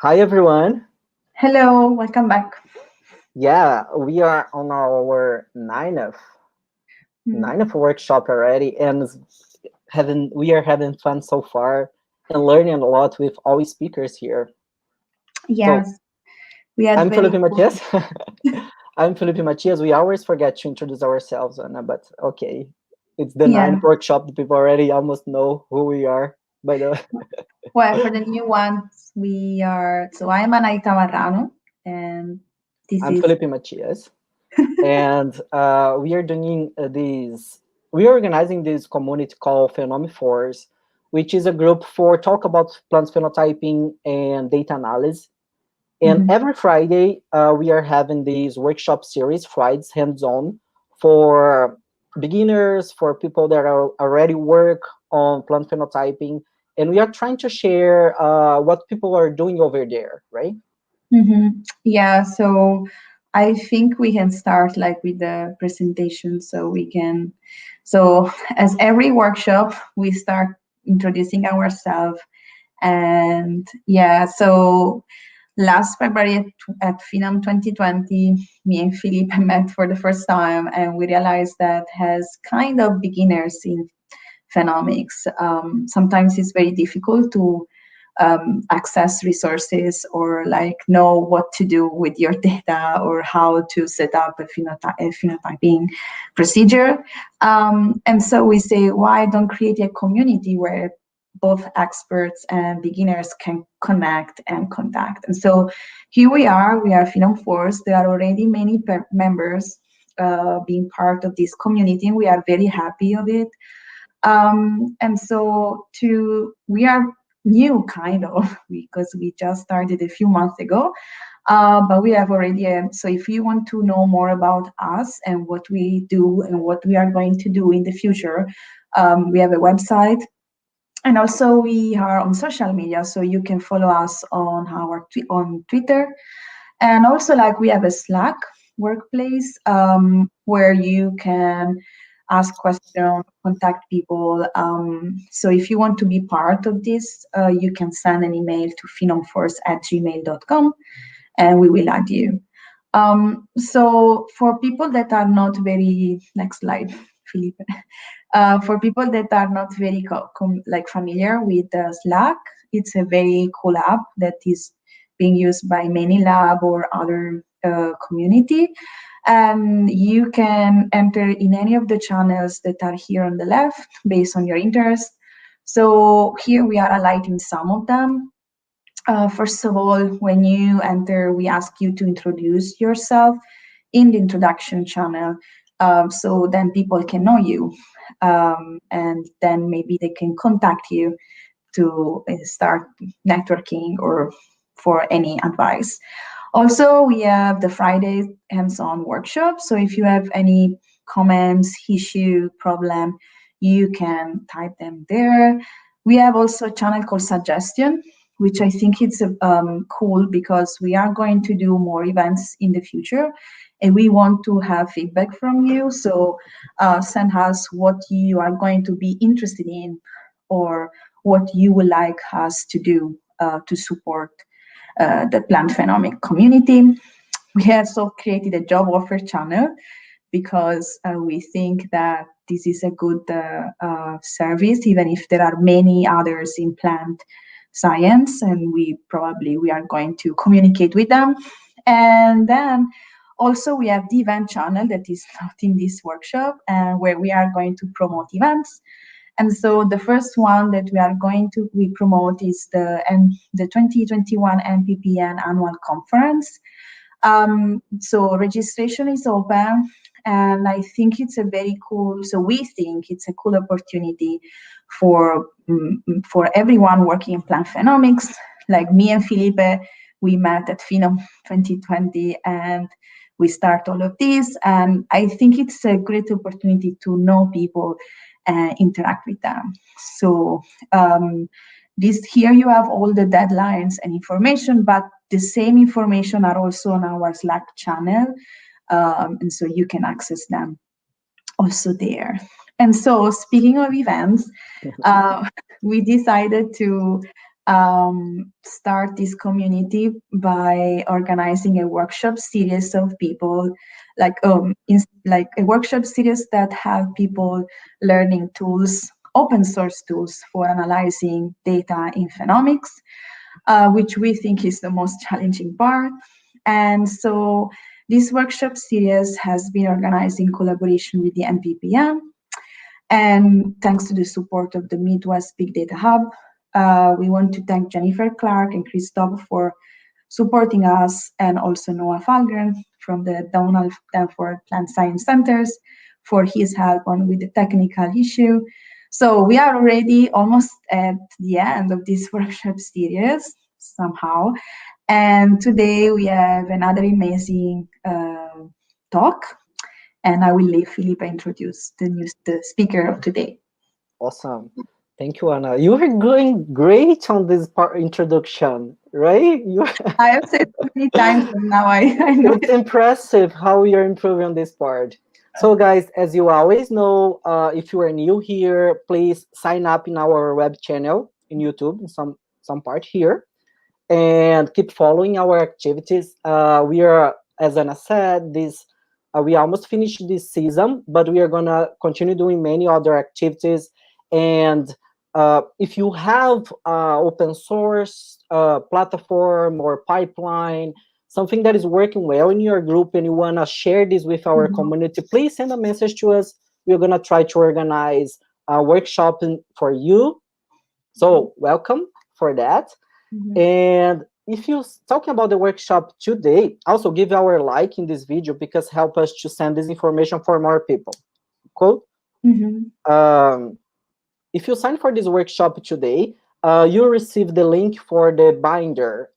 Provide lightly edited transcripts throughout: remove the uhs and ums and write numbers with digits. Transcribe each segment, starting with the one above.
Hi everyone. Hello, welcome back. Yeah, we are on our Mm, ninth workshop already, and we are having fun so far and learning a lot with all speakers here. So Yes, we had I'm Felipe very cool. Matias. I'm Felipe Matias. We always forget to introduce ourselves, Anna, but okay, it's the Yeah, ninth workshop. The people already almost know who we are. By the way, well, for the new ones, I'm Anaita Marrano, and this I'm is, Felipe Matias. And we are doing we are organizing this community called PhenomeForce, which is a group for talk about plant phenotyping and data analysis. And Mhm. every Friday, we are having this workshop series, Fridays hands-on, for beginners, for people that are already work on plant phenotyping. And we are trying to share what people are doing over there, right? Yeah, so I think we can start like with the presentation so as every workshop, we start introducing ourselves. And yeah, so last February at Phenom 2020, me and Philippe met for the first time, and we realized that as kind of beginners in phenomics, sometimes it's very difficult to access resources or like know what to do with your data or how to set up a phenotyping procedure. And so we say, why don't create a community where both experts and beginners can connect and contact. And so here we are PhenomeForce. There are already many members being part of this community, and we are very happy of it. And so we are new kind of because we just started a few months ago, but we have already, so if you want to know more about us and what we do and what we are going to do in the future, we have a website, and also we are on social media, so you can follow us on on Twitter, and also like we have a Slack workplace where you can ask questions, contact people. So if you want to be part of this, you can send an email to phenomeforce@gmail.com, and we will add you. So for people that are not very, next slide, Felipe. For people that are not very like familiar with Slack, it's a very cool app that is being used by many lab or other community. And you can enter in any of the channels that are here on the left based on your interest. So here we are highlighting some of them. First of all, when you enter, we ask you to introduce yourself in the introduction channel, so then people can know you, and then maybe they can contact you to start networking or for any advice. Also, we have the Friday hands-on workshop. So if you have any comments, issue, problem, you can type them there. We have also a channel called Suggestion, which I think it's cool because we are going to do more events in the future, and we want to have feedback from you. So send us what you are going to be interested in or what you would like us to do to support the plant phenomic community. We also created a job offer channel because we think that this is a good service, even if there are many others in plant science, and we are going to communicate with them. And then also we have the event channel that is not in this workshop, and where we are going to promote events. And so the first one that we promote is the 2021 NPPN annual conference. So registration is open, and I think it's a very cool. So we think it's a cool opportunity for everyone working in plant phenomics. Like me and Felipe, we met at Phenom 2020, and we start all of this. And I think it's a great opportunity to know people and interact with them. So this here you have all the deadlines and information, but the same information are also on our Slack channel, and so you can access them also there. And so, speaking of events, uh, we decided to start this community by organizing a workshop series of people, like a workshop series that have people learning tools, open source tools for analyzing data in phenomics, which we think is the most challenging part. And so this workshop series has been organized in collaboration with the MPPM, and thanks to the support of the Midwest Big Data Hub. We want to thank Jennifer Clark and Christophe for supporting us, and also Noah Falgren from the Donald Danforth Plant Science Centers for his help on with the technical issue. So we are already almost at the end of this workshop series somehow. And today we have another amazing talk, and I will leave Philippe introduce the speaker of today. Awesome. Thank you, Anna. You are doing great on this part introduction, right? I have said so many times, and now I know. It's impressive how you're improving on this part. So, guys, as you always know, if you are new here, please sign up in our web channel in YouTube, in some part here, and keep following our activities. We are, as Anna said, we almost finished this season, but we are gonna continue doing many other activities. And if you have open source platform or pipeline, something that is working well in your group, and you wanna share this with our community, please send a message to us. We're gonna try to organize a workshop for you. So welcome for that. And if you're talking about the workshop today, also give our like in this video, because help us to send this information for more people. Cool? If you sign for this workshop today, you receive the link for the binder.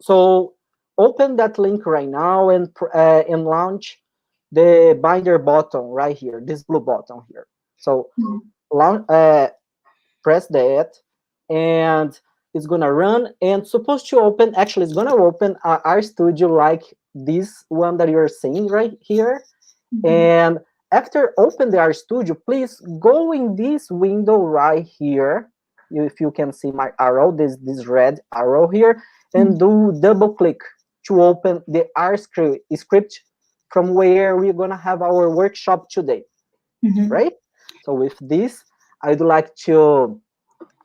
So open that link right now and launch the binder button right here, this blue button here. So press that, and it's gonna run, and supposed to open, actually it's gonna open our studio like this one that you're seeing right here. And after open the RStudio, please go in this window right here. If you can see my arrow, this red arrow here, and do double click to open the R script from where we're gonna have our workshop today, right? So with this, I'd like to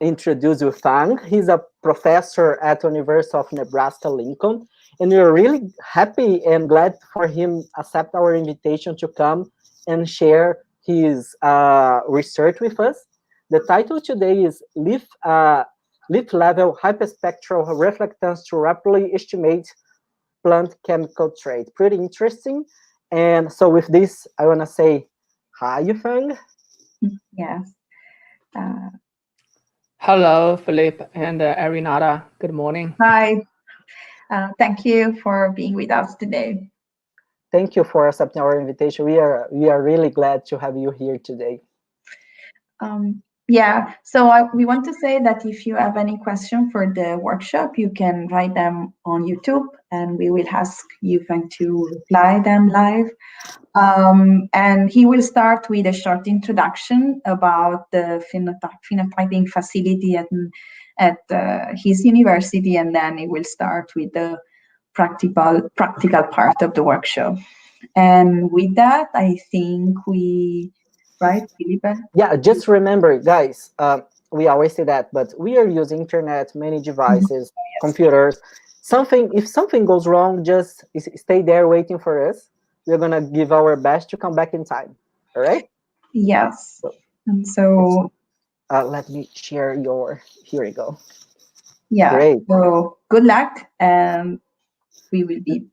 introduce Yufeng. He's a professor at University of Nebraska-Lincoln, and we're really happy and glad for him accept our invitation to come and share his research with us. The title today is Leaf Level Hyperspectral Reflectance to Rapidly Estimate Plant Chemical Trait. Pretty interesting. And so with this, I want to say hi, Yufeng. Yes. Hello, Philippe and Arinata. Good morning. Hi. Thank you for being with us today. Thank you for accepting our invitation. We are really glad to have you here today. Yeah, so we want to say that if you have any question for the workshop, you can write them on YouTube, and we will ask Yufeng to reply them live. And he will start with a short introduction about the phenotyping facility at his university, and then he will start with the practical part of the workshop. And with that, I think right, Philippe? Yeah, just remember, guys, we always say that, but we are using internet, many devices, computers. If something goes wrong, just stay there waiting for us. We're gonna give our best to come back in time. All right? Yes. And so let me share here we go. Yeah. Great. So good luck, and we will be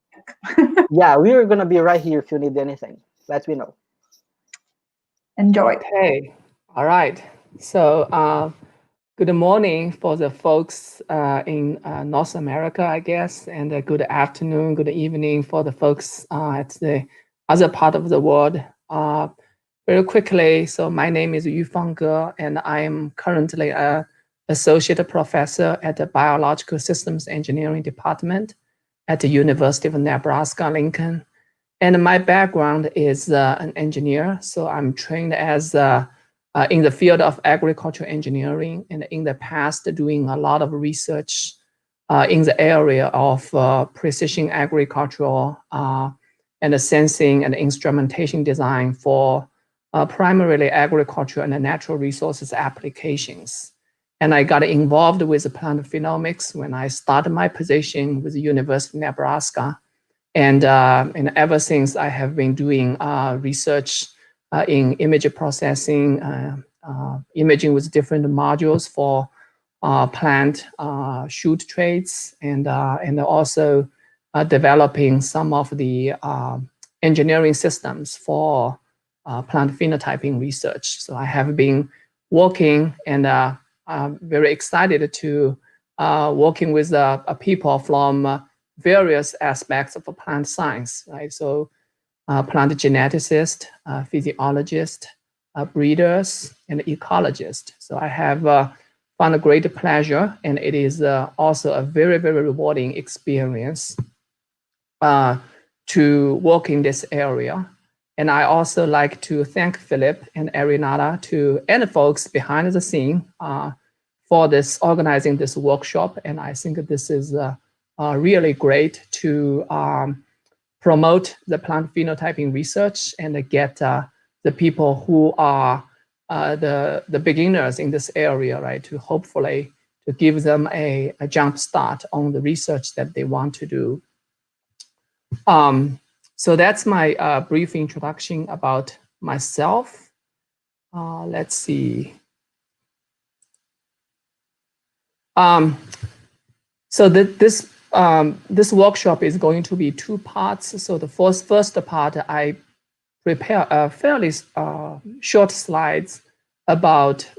back. Yeah, we are gonna be right here if you need anything. Let me know. Enjoy. Okay. All right. So good morning for the folks in North America, I guess, and good afternoon, good evening for the folks at the other part of the world. Very quickly, so my name is Yufeng Ge, and I am currently an associate professor at the Biological Systems Engineering Department at the University of Nebraska-Lincoln. And my background is an engineer, so I'm trained as a in the field of agricultural engineering, and in the past doing a lot of research in the area of precision agricultural and the sensing and instrumentation design for primarily agriculture and the natural resources applications. And I got involved with plant phenomics when I started my position with the University of Nebraska. And ever since, I have been doing research in image processing, imaging with different modules for plant shoot traits, and also developing some of the engineering systems for plant phenotyping research. So I have been working, and I'm very excited to working with people from various aspects of plant science, right? So plant geneticists, physiologists, breeders, and ecologists. So I have found a great pleasure, and it is also a very, very rewarding experience to work in this area. And I also like to thank Philip and Arinata and the folks behind the scene for organizing this workshop. And I think this is really great to promote the plant phenotyping research and get the people who are the beginners in this area, right, to hopefully to give them a jump start on the research that they want to do. So that's my brief introduction about myself. Let's see. So this workshop is going to be 2 parts. So the first part, I prepare a fairly short slides about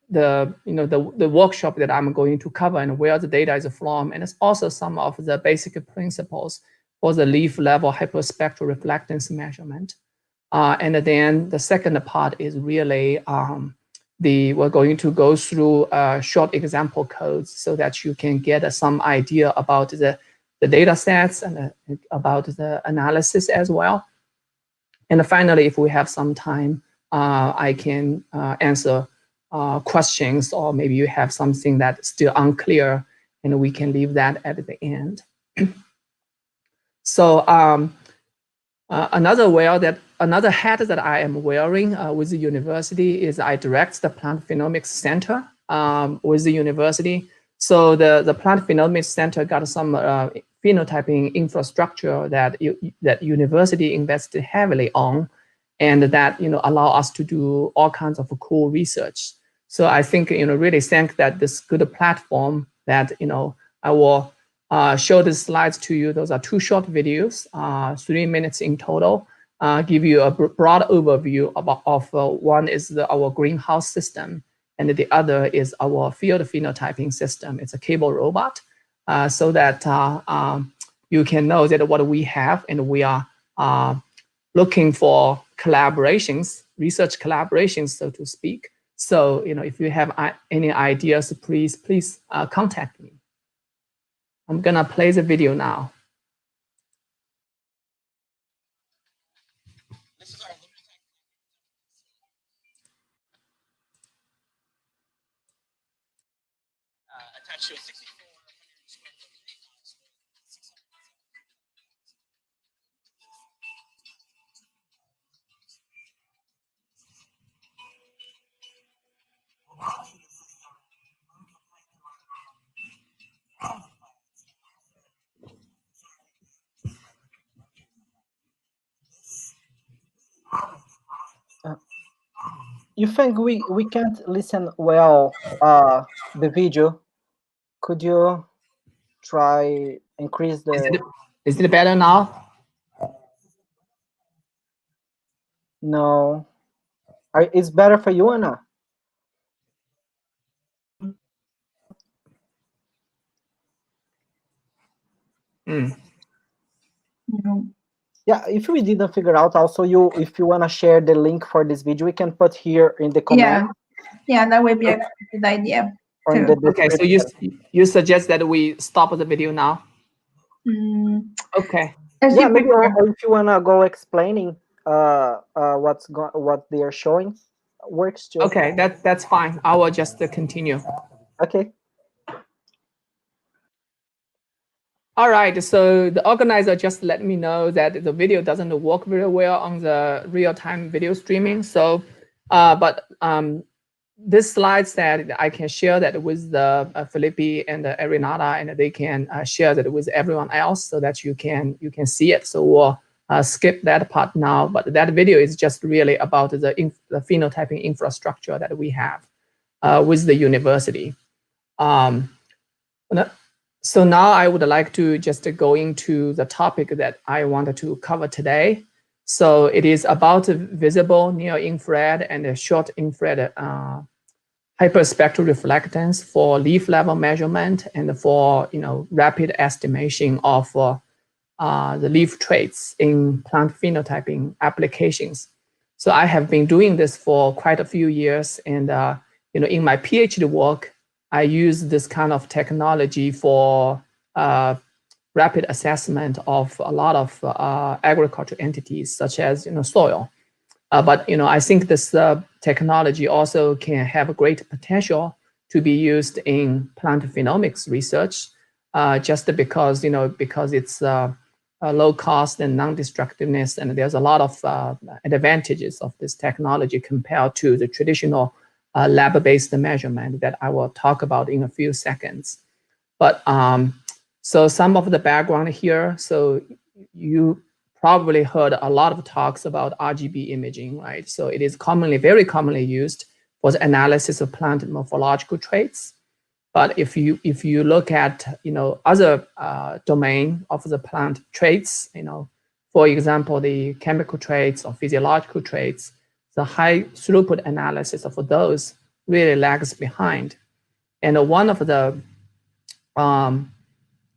the workshop that I'm going to cover and where the data is from, and it's also some of the basic principles for the leaf level hyperspectral reflectance measurement. And then the second part is really we're going to go through short example codes so that you can get some idea about the data sets and about the analysis as well. And finally, if we have some time, I can answer questions, or maybe you have something that's still unclear, and we can leave that at the end. So another hat that I am wearing with the university is I direct the Plant Phenomics Center with the university. So the Plant Phenomics Center got some phenotyping infrastructure that university invested heavily on, and that allow us to do all kinds of cool research. So I think really thank that this good platform that I will show the slides to you. Those are 2 short videos, 3 minutes in total. Give you a broad overview of one is our greenhouse system, and the other is our field phenotyping system. It's a cable robot, so that you can know that what we have, and we are looking for collaborations, research collaborations, so to speak. So if you have any ideas, please contact me. I'm gonna play the video now. Attached to a 6,400 square foot greenhouse. Yufeng, we can't listen well the video. Could you try increase the? Is it better now? No, it's better for you, Anna. Yeah, if we didn't figure out, also if you wanna share the link for this video, we can put here in the comment. Yeah, that would be a good idea. Okay, so you suggest that we stop the video now? Okay. Yeah, maybe if you wanna go explaining what they are showing, works too. Okay, that's fine. I will just continue. Okay. All right, so the organizer just let me know that the video doesn't work very well on the real-time video streaming. So, this slide said I can share that with the Felipe and Renata, and they can share that with everyone else so that you can see it. So we'll skip that part now. But that video is just really about the phenotyping infrastructure that we have with the university. So now I would like to just go into the topic that I wanted to cover today. So it is about visible near-infrared and short infrared hyperspectral reflectance for leaf level measurement and for rapid estimation of the leaf traits in plant phenotyping applications. So I have been doing this for quite a few years, and in my PhD work, I use this kind of technology for rapid assessment of a lot of agricultural entities, such as soil. But I think this technology also can have a great potential to be used in plant phenomics research, just because it's low cost and non-destructiveness, and there's a lot of advantages of this technology compared to the traditional lab-based measurement that I will talk about in a few seconds. But so some of the background here. So you probably heard a lot of talks about RGB imaging, right? So it is very commonly used for the analysis of plant morphological traits. But if you look at other domain of the plant traits, for example, the chemical traits or physiological traits, the high throughput analysis of those really lags behind. And one of the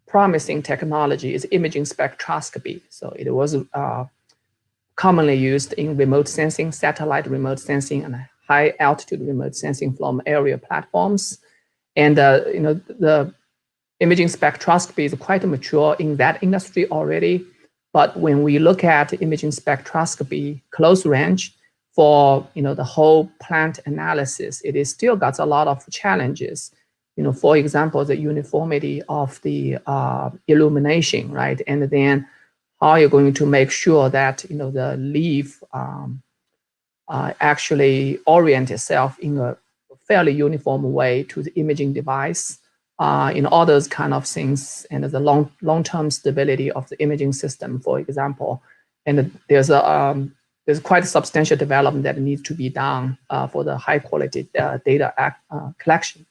promising technology is imaging spectroscopy. So it was commonly used in remote sensing, satellite remote sensing, and high altitude remote sensing from aerial platforms. And the imaging spectroscopy is quite mature in that industry already. But when we look at imaging spectroscopy close range for the whole plant analysis, it is still got a lot of challenges. For example, the uniformity of the illumination, right? And then how you're going to make sure that the leaf actually orient itself in a fairly uniform way to the imaging device, all those kind of things, and the long-term stability of the imaging system, for example. And there's quite a substantial development that needs to be done for the high quality data collection.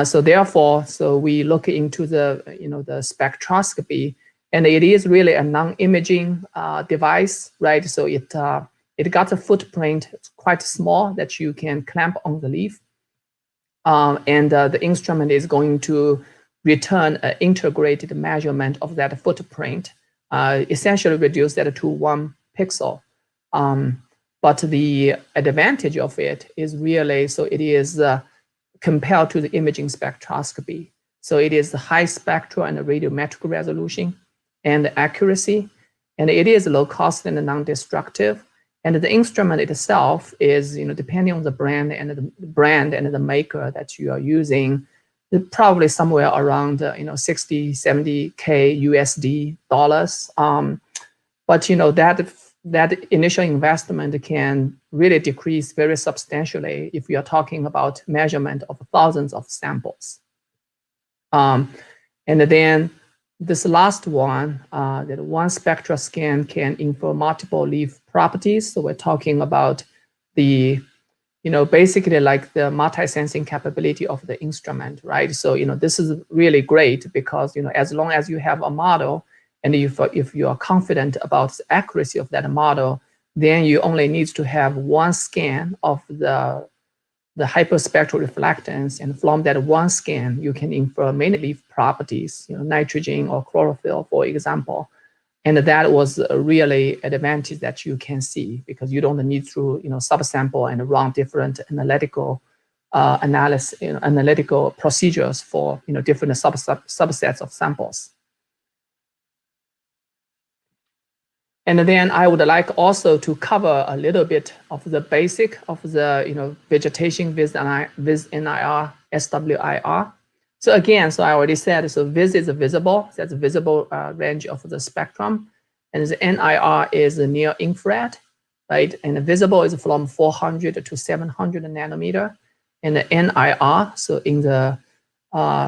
So therefore, we look into the the spectroscopy, and it is really a non-imaging device, right? So it got a footprint, it's quite small, that you can clamp on the leaf, and the instrument is going to return an integrated measurement of that footprint, essentially reduce that to 1 pixel. But the advantage of it is really, so it is compared to the imaging spectroscopy. So it is the high spectral and radiometric resolution and accuracy, and it is low cost and non-destructive. And the instrument itself is, depending on the brand and the maker that you are using, probably somewhere around 60, 70K USD dollars. But that initial investment can really decrease very substantially if you are talking about measurement of thousands of samples. And then this last one, that one spectral scan can infer multiple leaf properties. So we're talking about the, basically like the multi-sensing capability of the instrument, right? So, this is really great because, as long as you have a model, and if you are confident about the accuracy of that model, then you only need to have one scan of the hyperspectral reflectance, and from that one scan, you can infer many leaf properties, nitrogen or chlorophyll, for example. And that was a really advantage that you can see, because you don't need to subsample and run different analytical analysis, analytical procedures for different subsets of samples. And then I would like also to cover a little bit of the basic of the vegetation with NIR, SWIR. So again, so I already said, so vis is visible, that's a visible range of the spectrum, and the NIR is near infrared, right? And the visible is from 400 to 700 nanometer, and the NIR, so in the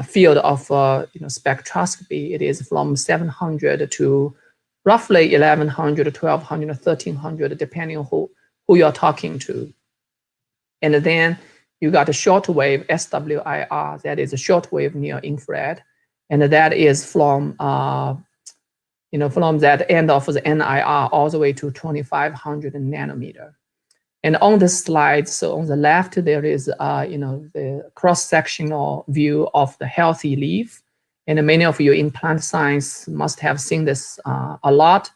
field of spectroscopy, it is from 700 to roughly 1100, 1200, 1300, depending on who you're talking to. And then you got a shortwave SWIR, that is a shortwave near infrared, and that is from from that end of the NIR all the way to 2500 nanometer. And on this slide, so on the left there is the cross-sectional view of the healthy leaf. And many of you in plant science must have seen this a lot,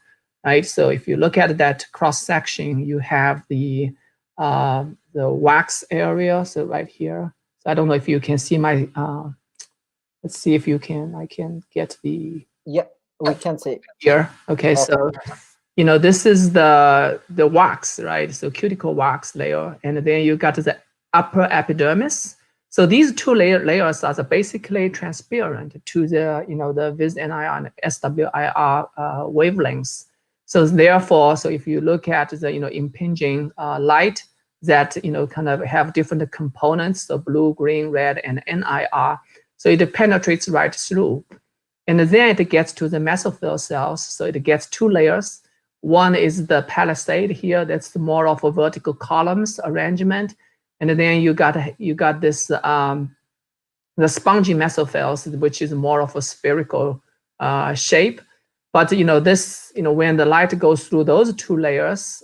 right? So if you look at that cross-section, you have the wax area, so right here. So I don't know if you can see my, let's see if I can get the... Yeah, we can see. Here, okay, so this is the wax, right? So cuticle wax layer, and then you got the upper epidermis. So these two layers are basically transparent to the the vis NIR and SWIR wavelengths. So therefore, so if you look at the impinging light that kind of have different components, so blue, green, red, and NIR, so it penetrates right through, and then it gets to the mesophyll cells. So it gets two layers. One is the palisade here, that's more of a vertical columns arrangement. And then you got this the spongy mesophills, which is more of a spherical shape. But this when the light goes through those two layers,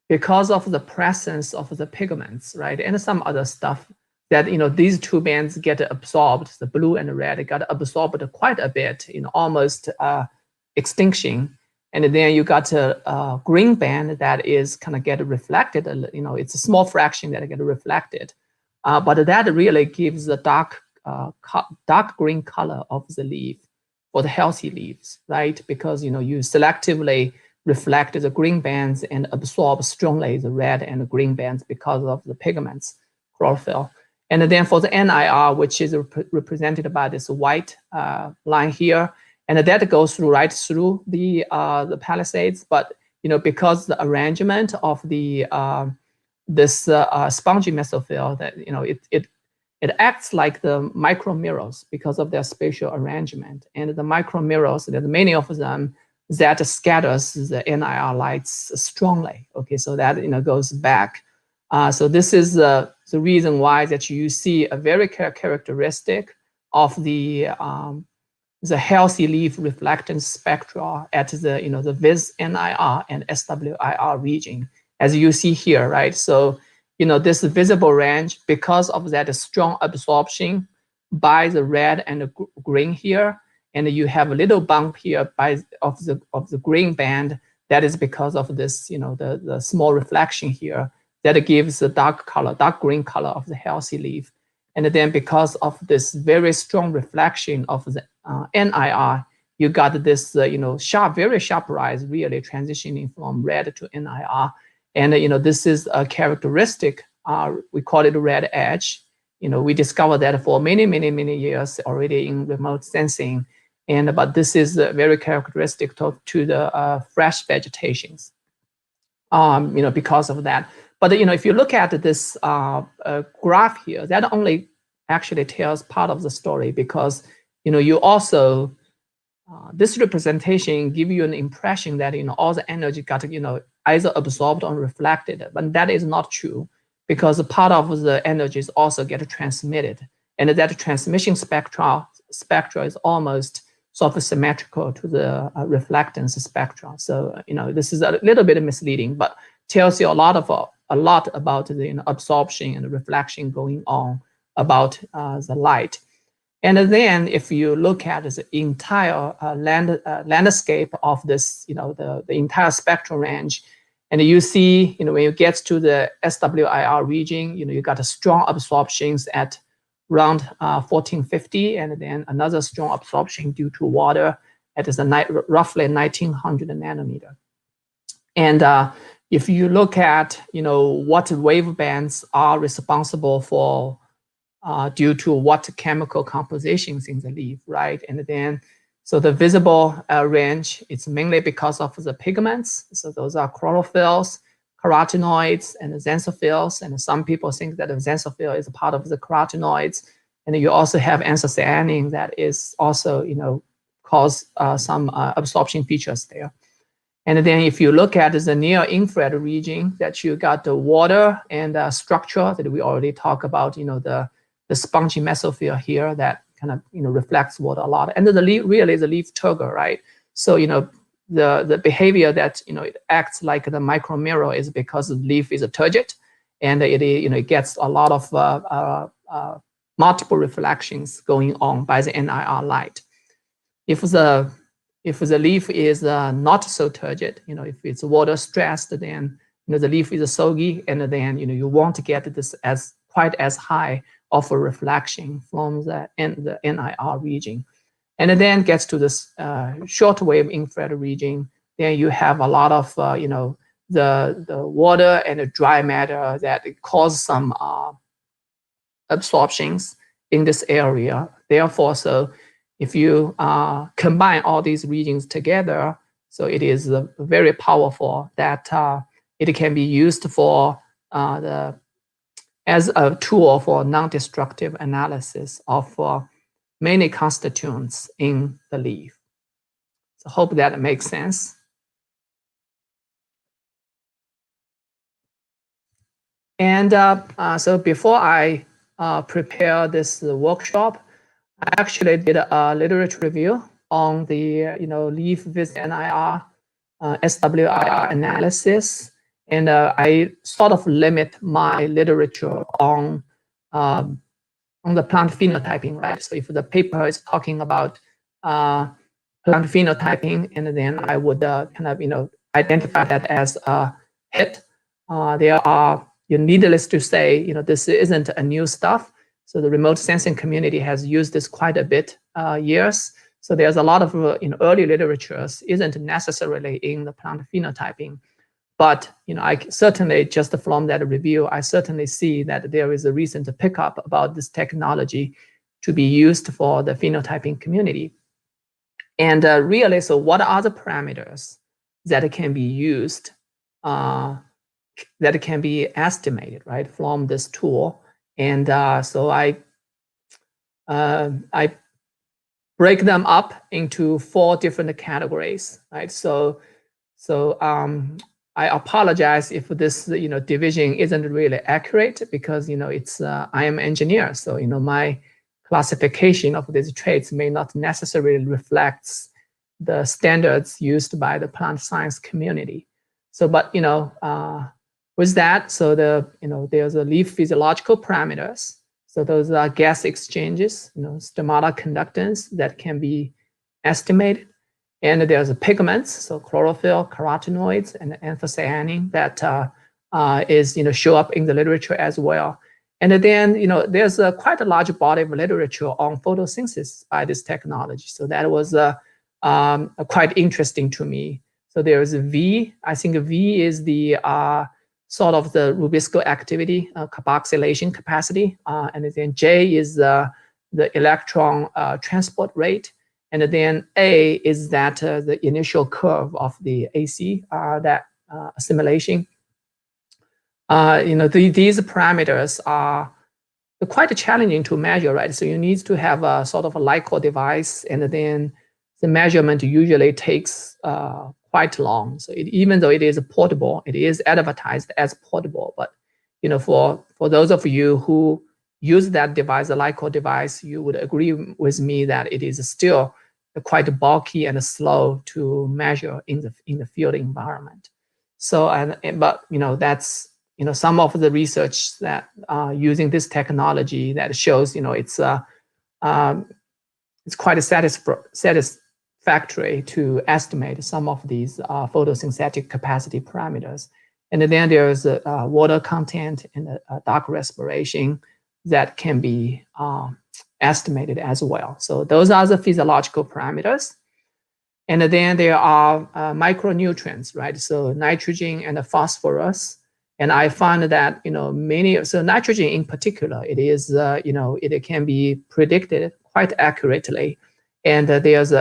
because of the presence of the pigments, right, and some other stuff, that these two bands get absorbed, the blue and the red got absorbed quite a bit, almost extinction. And then you got a green band that is kind of get reflected. It's a small fraction that get reflected, but that really gives the dark green color of the leaf for the healthy leaves, right? Because you selectively reflect the green bands and absorb strongly the red and the green bands because of the pigments, chlorophyll. And then for the NIR, which is represented by this white line here, and that goes right through the palisades, but because the arrangement of the this spongy mesophyll, that it acts like the micro mirrors because of their spatial arrangement, and the micro mirrors, there's many of them that scatters the NIR lights strongly. Okay, so that goes back. So this is the reason why that you see a very characteristic of the healthy leaf reflectance spectra at the vis NIR and SWIR region, as you see here, right? So this visible range, because of that strong absorption by the red and the green here, and you have a little bump here of the green band. That is because of this the small reflection here that gives the dark green color of the healthy leaf. And then because of this very strong reflection of the NIR, you got this very sharp rise, really transitioning from red to NIR. And this is a characteristic, we call it red edge. We discovered that for many years already in remote sensing. But this is very characteristic to the fresh vegetations, because of that. But if you look at this graph here, that only actually tells part of the story, because you also this representation give you an impression that all the energy got either absorbed or reflected, but that is not true, because a part of the energies also get transmitted, and that transmission spectra is almost sort of symmetrical to the reflectance spectra. So this is a little bit misleading, but tells you a lot about the absorption and the reflection going on about the light. And then if you look at the entire landscape of this, the entire spectral range, and you see, when you get to the SWIR region, you got a strong absorptions at around 1450, and then another strong absorption due to water at roughly 1900 nanometer. And if you look at, what wave bands are responsible for due to what chemical compositions in the leaf, right? And then, so the visible range is mainly because of the pigments. So those are chlorophylls, carotenoids, and xanthophylls. And some people think that the xanthophylls is a part of the carotenoids. And you also have anthocyanin that is also, cause some absorption features there. And then if you look at the near-infrared region, that you got the water and structure that we already talked about, the spongy mesophyll here that kind of, reflects water a lot. And the leaf really is a leaf turgor, right? So, the behavior that, it acts like the micro mirror is because the leaf is turgid, and it gets a lot of multiple reflections going on by the NIR light. If the leaf is not so turgid, if it's water stressed, then the leaf is soggy, and then you won't get this as quite as high of a reflection from the NIR region. And it then gets to this shortwave infrared region. Then you have a lot of the water and the dry matter that cause some absorptions in this area. Therefore, so if you combine all these regions together, so it is very powerful that it can be used for as a tool for non-destructive analysis of many constituents in the leaf. So hope that makes sense. And so before I prepare this workshop, I actually did a literature review on the leaf with NIR SWIR analysis, and I sort of limit my literature on the plant phenotyping, right? So if the paper is talking about plant phenotyping, and then I would kind of identify that as a hit. There are, needless to say, this isn't a new stuff. So the remote sensing community has used this quite a bit years. So there's a lot of early literatures isn't necessarily in the plant phenotyping. But I certainly, just from that review, I certainly see that there is a reason to pick up about this technology to be used for the phenotyping community. And really, so what are the parameters that can be used, that can be estimated, right, from this tool? And so I break them up into 4 different categories, right? So I apologize if this division isn't really accurate, because it's I am an engineer, so my classification of these traits may not necessarily reflect the standards used by the plant science community. So, but with that, so there's a leaf physiological parameters. So those are gas exchanges, stomata conductance that can be estimated. And there's pigments, so chlorophyll, carotenoids, and anthocyanin that is show up in the literature as well. And then there's quite a large body of literature on photosynthesis by this technology. So that was quite interesting to me. So there's V. I think V is the sort of the Rubisco activity, carboxylation capacity, and then J is the electron transport rate. And then A is that the initial curve of the AC, that assimilation. These parameters are quite challenging to measure, right? So you need to have a sort of a LICO device, and then the measurement usually takes quite long. So even though it is portable, it is advertised as portable. But for those of you who use that device, the LICO device, you would agree with me that it is still quite bulky and slow to measure in the field environment. So but that's some of the research that using this technology that shows it's quite satisfactory to estimate some of these photosynthetic capacity parameters. And then there's water content and dark respiration that can be estimated as well. So those are the physiological parameters. And then there are micronutrients, right? So nitrogen and phosphorus. And I found that, so nitrogen in particular, it is, it can be predicted quite accurately. And there's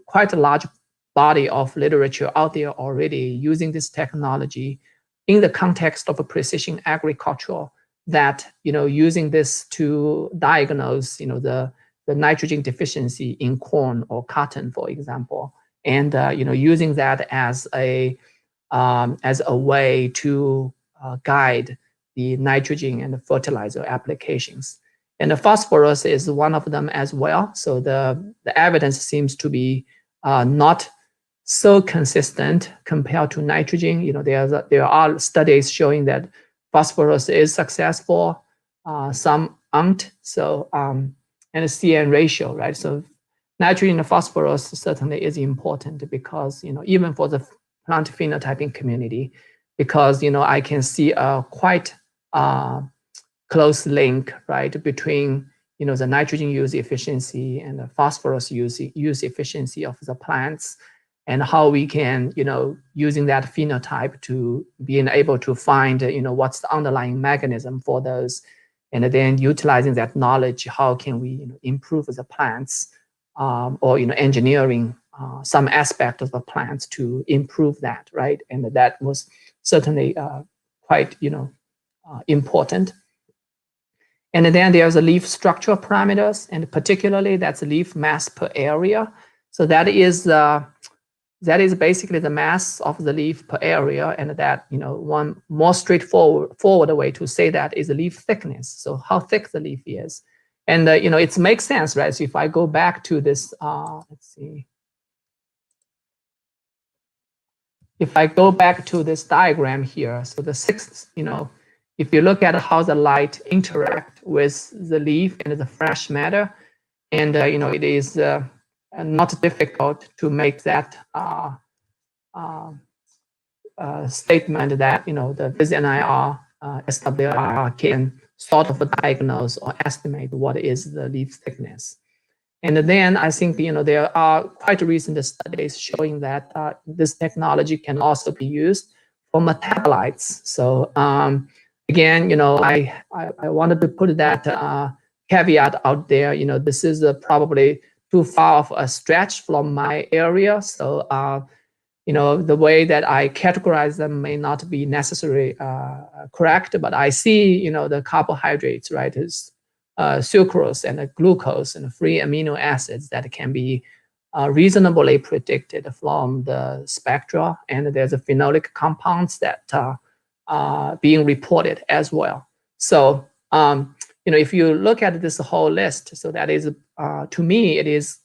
quite a large body of literature out there already using this technology in the context of a precision agriculture, that, using this to diagnose, the nitrogen deficiency in corn or cotton, for example, and using that as a way to guide the nitrogen and the fertilizer applications. And the phosphorus is one of them as well. So the evidence seems to be not so consistent compared to nitrogen. There are studies showing that phosphorus is successful, some aren't. So and the CN ratio, right? So nitrogen and phosphorus certainly is important, because even for the plant phenotyping community, because I can see a quite close link, right, between the nitrogen use efficiency and the phosphorus use efficiency of the plants, and how we can using that phenotype to being able to find what's the underlying mechanism for those, and then utilizing that knowledge, how can we improve the plants, or engineering some aspect of the plants to improve that, right? And that was certainly quite important. And then there's a leaf structure parameters, and particularly that's leaf mass per area. So that is basically the mass of the leaf per area, and that one more straightforward way to say that is the leaf thickness. So how thick the leaf is. And it makes sense, right? So if I go back to this, let's see. If I go back to this diagram here, so the sixth, if you look at how the light interact with the leaf and the fresh matter, and it is not difficult to make that statement that the VisNIR, SWIR can sort of diagnose or estimate what is the leaf thickness. And then I think there are quite recent studies showing that this technology can also be used for metabolites. So again, I wanted to put that caveat out there. This is probably too far of a stretch from my area. So the way that I categorize them may not be necessarily correct, but I see the carbohydrates, right, is sucrose and glucose and free amino acids that can be reasonably predicted from the spectra, and there's a phenolic compounds that are being reported as well. So if you look at this whole list, so that is to me it is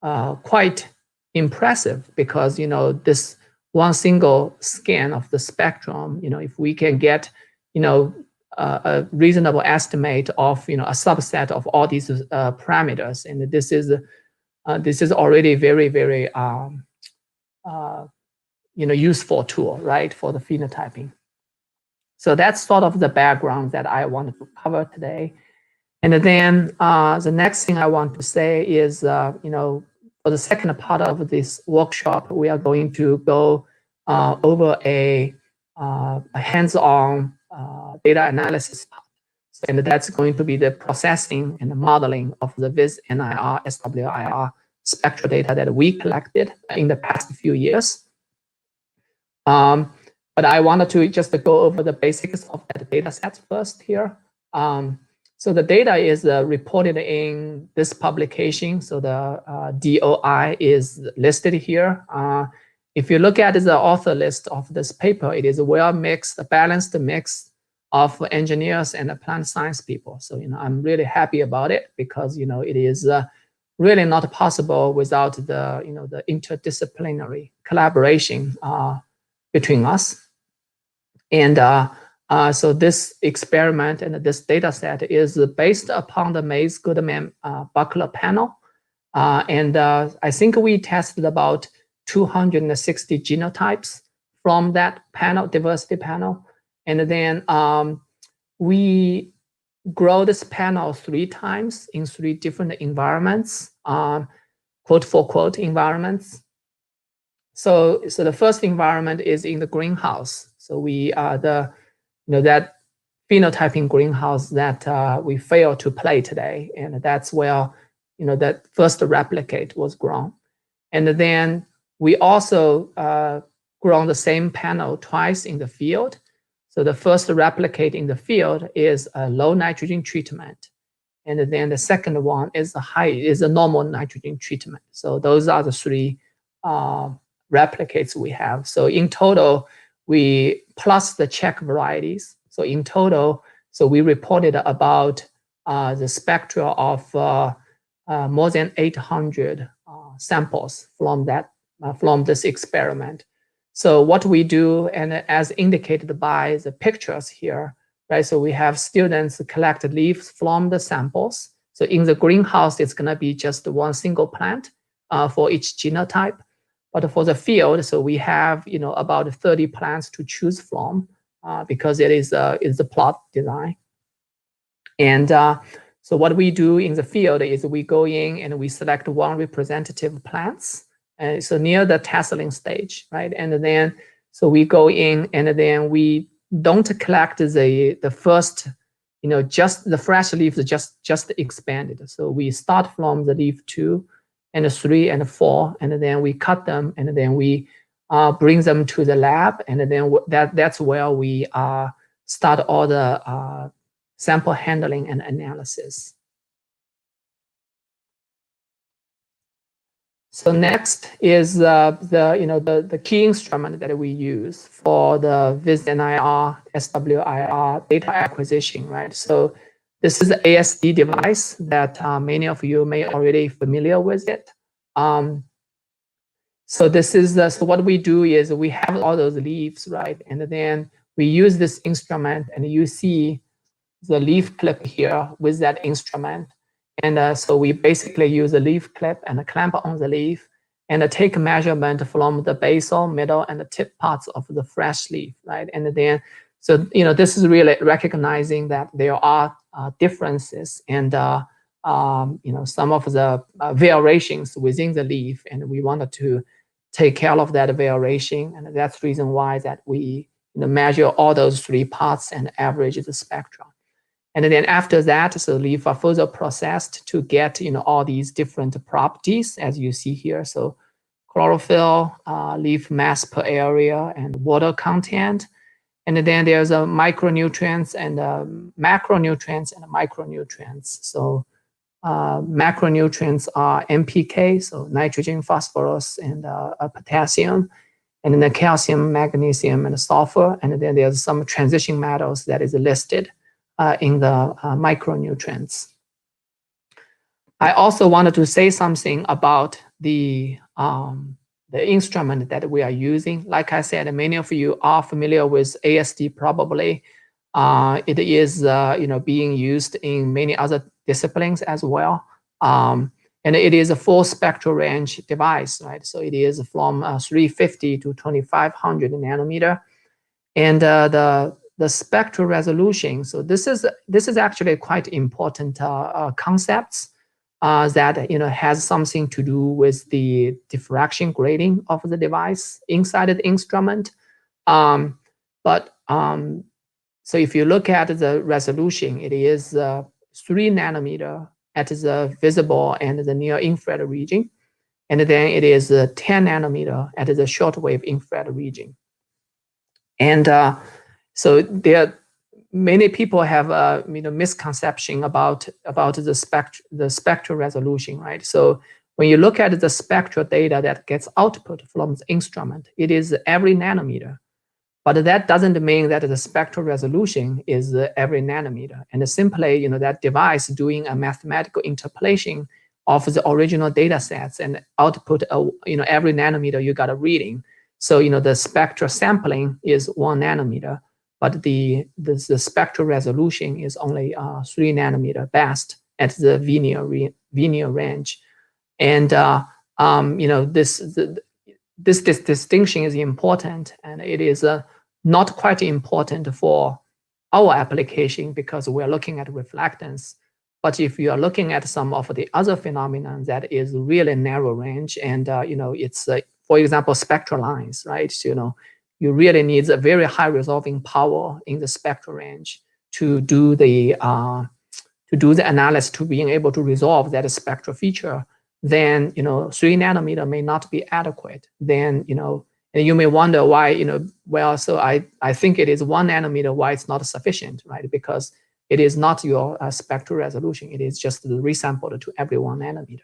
quite impressive, because this one single scan of the spectrum, if we can get a reasonable estimate of a subset of all these parameters, and this is already very, very useful tool, right, for the phenotyping. So that's sort of the background that I wanted to cover today. And then the next thing I want to say is for the second part of this workshop, we are going to go over a hands-on data analysis part. And that's going to be the processing and the modeling of the VisNIR, SWIR spectral data that we collected in the past few years. But I wanted to just go over the basics of that data set first here. So the data is reported in this publication. So the DOI is listed here. If you look at the author list of this paper, it is a well-mixed, balanced mix of engineers and plant science people. So I'm really happy about it, because it is really not possible without the interdisciplinary collaboration between us. And so this experiment and this data set is based upon the Mays-Goodman-Buckler panel. And I think we tested about 260 genotypes from that panel, diversity panel. And then we grow this panel 3 times in 3 different environments, quote for quote environments. So the first environment is in the greenhouse. So we that phenotyping greenhouse that we failed to play today, and that's where that first replicate was grown. And then we also grown the same panel twice in the field. So the first replicate in the field is a low nitrogen treatment, and then the second one is a normal nitrogen treatment. So those are the three replicates we have. So in total, we plus the check varieties. So in total, so we reported about the spectra of more than 800 samples from this experiment. So what we do, and as indicated by the pictures here, right? So we have students collect leaves from the samples. So in the greenhouse, it's going to be just one single plant for each genotype. But for the field, so we have about 30 plants to choose from because it is a plot design. And so what we do in the field is we go in and we select one representative plants. And so near the tasseling stage, right? And then so we go in and then we don't collect the first, just the fresh leaves just expanded. So we start from the leaf 2 and 3 and 4, and then we cut them, and then we bring them to the lab, and then that's where we start all the sample handling and analysis. So next is the key instrument that we use for the VisNIR, SWIR data acquisition, right? So this is the ASD device that many of you may already familiar with it. So this is so what we do is we have all those leaves, right? And then we use this instrument, and you see the leaf clip here with that instrument. And so we basically use a leaf clip and a clamp on the leaf and take a measurement from the basal, middle, and the tip parts of the fresh leaf, right? And then, so, this is really recognizing that there are differences and, some of the variations within the leaf, and we wanted to take care of that variation. And that's the reason why that we measure all those three parts and average the spectrum. And then after that, so leaf are further processed to get all these different properties as you see here. So chlorophyll, leaf mass per area, and water content. And then there's a micronutrients and macronutrients and micronutrients. So macronutrients are NPK, so nitrogen, phosphorus, and potassium. And then the calcium, magnesium, and sulfur. And then there's some transition metals that is listed in the micronutrients. I also wanted to say something about the instrument that we are using. Like I said, many of you are familiar with ASD probably. It is being used in many other disciplines as well. And it is a full spectral range device, right? So it is from 350 to 2500 nanometer. And the spectral resolution. So this is actually quite important concepts that has something to do with the diffraction grading of the device inside the instrument. So if you look at the resolution, it is 3 nanometer at the visible and the near infrared region, and then it is 10 nanometer at the shortwave infrared region. And so many people have a misconception about the spectral resolution, right? So when you look at the spectral data that gets output from the instrument, it is every nanometer. But that doesn't mean that the spectral resolution is every nanometer. And simply, that device doing a mathematical interpolation of the original data sets and output, every nanometer you got a reading. So, the spectral sampling is 1 nanometer, but the spectral resolution is only 3 nanometer best at the linear range. And, this distinction is important, and it is not quite important for our application because we're looking at reflectance. But if you are looking at some of the other phenomena that is really narrow range and it's for example, spectral lines, right? So, you really need a very high resolving power in the spectral range to do the analysis, to being able to resolve that spectral feature. Then 3 nanometer may not be adequate. Then and you may wonder why, well, so I think it is 1 nanometer, why it's not sufficient, right? Because it is not your spectral resolution. It is just the resampled to every 1 nanometer.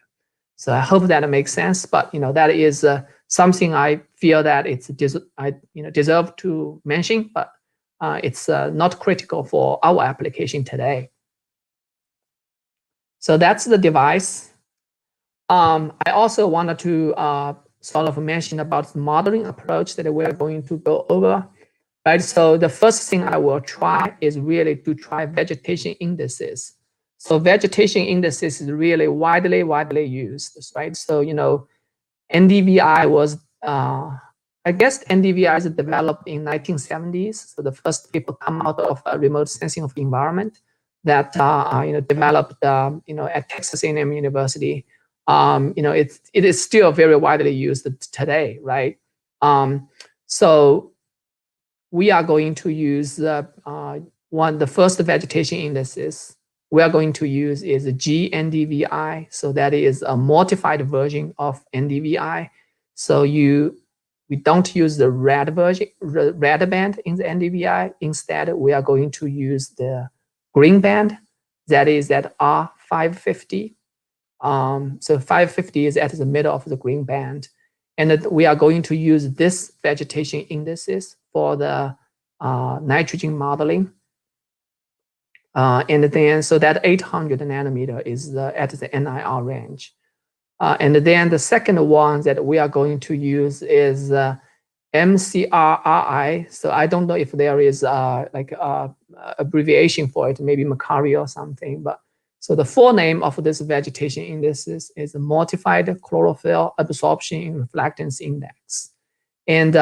So I hope that makes sense. But that is something I feel that it's deserve to mention, but it's not critical for our application today. So that's the device. I also wanted to sort of mention about the modeling approach that we're going to go over. Right, so the first thing I will try is really to try vegetation indices. So vegetation indices is really widely used, right? So NDVI was, I guess NDVI is developed in 1970s. So the first people come out of remote sensing of environment that developed at Texas A&M University. It is still very widely used today, right? So we are going to use the first vegetation indices we are going to use is Gndvi. So that is a modified version of NDVI. So we don't use the red version, red band in the NDVI. Instead, we are going to use the green band. That is at R550. So 550 is at the middle of the green band. And we are going to use this vegetation indices for the nitrogen modeling. And then, so that 800 nanometer is at the NIR range. And then the second one that we are going to use is MCRRI. So I don't know if there is like abbreviation for it, maybe Macari or something. But so the full name of this vegetation indices is Modified Chlorophyll Absorption Reflectance Index. And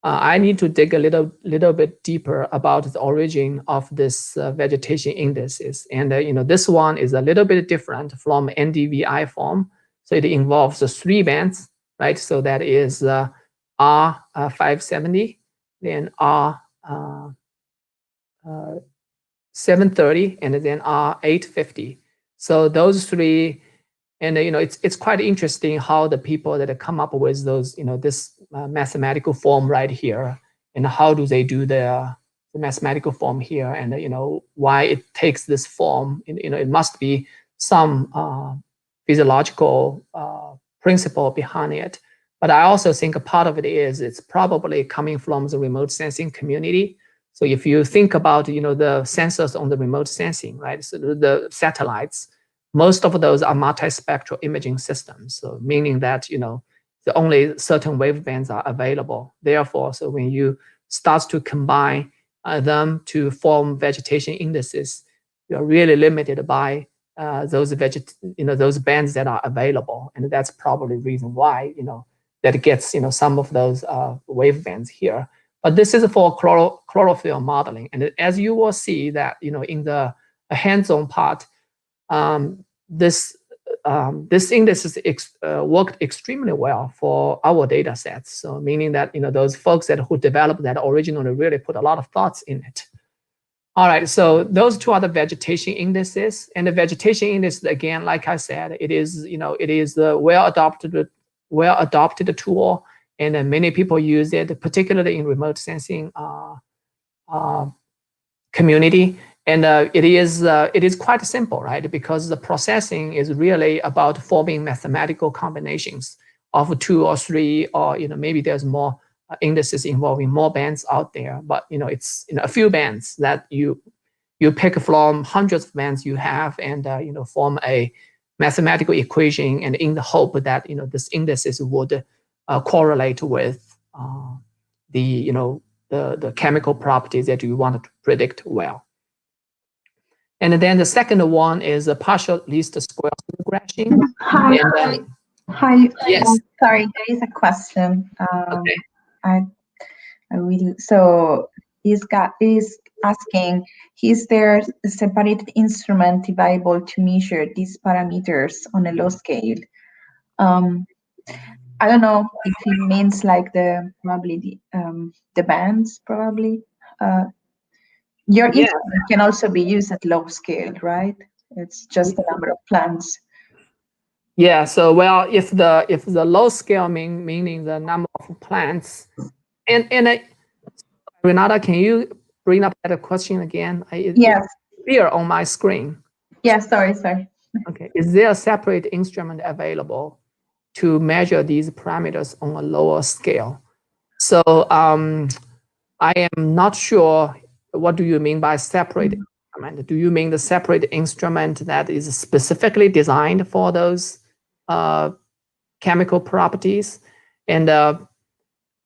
I need to dig a little bit deeper about the origin of this vegetation indices. And this one is a little bit different from NDVI form. So it involves 3 bands, right? So that is R570, then R730, and then R850. So those 3. And it's quite interesting how the people that come up with those, this mathematical form right here, and how do they do the mathematical form here, and why it takes this form. It must be some physiological principle behind it. But I also think a part of it is it's probably coming from the remote sensing community. So if you think about the sensors on the remote sensing, right? So the satellites. Most of those are multispectral imaging systems, so meaning that the only certain wavebands are available. Therefore, so when you start to combine them to form vegetation indices, you are really limited by those bands that are available, and that's probably the reason why that it gets some of those wavebands here. But this is for chlorophyll modeling, and as you will see that in the hands-on part. This indices worked extremely well for our data sets. So meaning that those folks who developed that originally really put a lot of thoughts in it. All right, so those 2 are the vegetation indices, and the vegetation index, again, like I said, it is the well adopted tool, and many people use it, particularly in remote sensing community. And it is quite simple, right? Because the processing is really about forming mathematical combinations of 2 or 3, or maybe there's more indices involving more bands out there. But it's a few bands that you pick from hundreds of bands you have, and form a mathematical equation, and in the hope that this indices would correlate with the chemical properties that you want to predict well. And then the second one is a partial least squares regression. Hi. And, Hi. Yes. Sorry, there is a question. Okay. I will. So he's asking: is there a separated instrument available to measure these parameters on a low scale? I don't know if it means like probably the bands probably. Your Yeah. instrument can also be used at low scale, right? It's just the number of plants. Yeah. So well, if the low scale meaning the number of plants, and Renata, can you bring up that question again? Yes. It's here on my screen. Yeah. Sorry. Okay. Is there a separate instrument available to measure these parameters on a lower scale? So I am not sure. What do you mean by separate instrument? Do you mean the separate instrument that is specifically designed for those chemical properties? And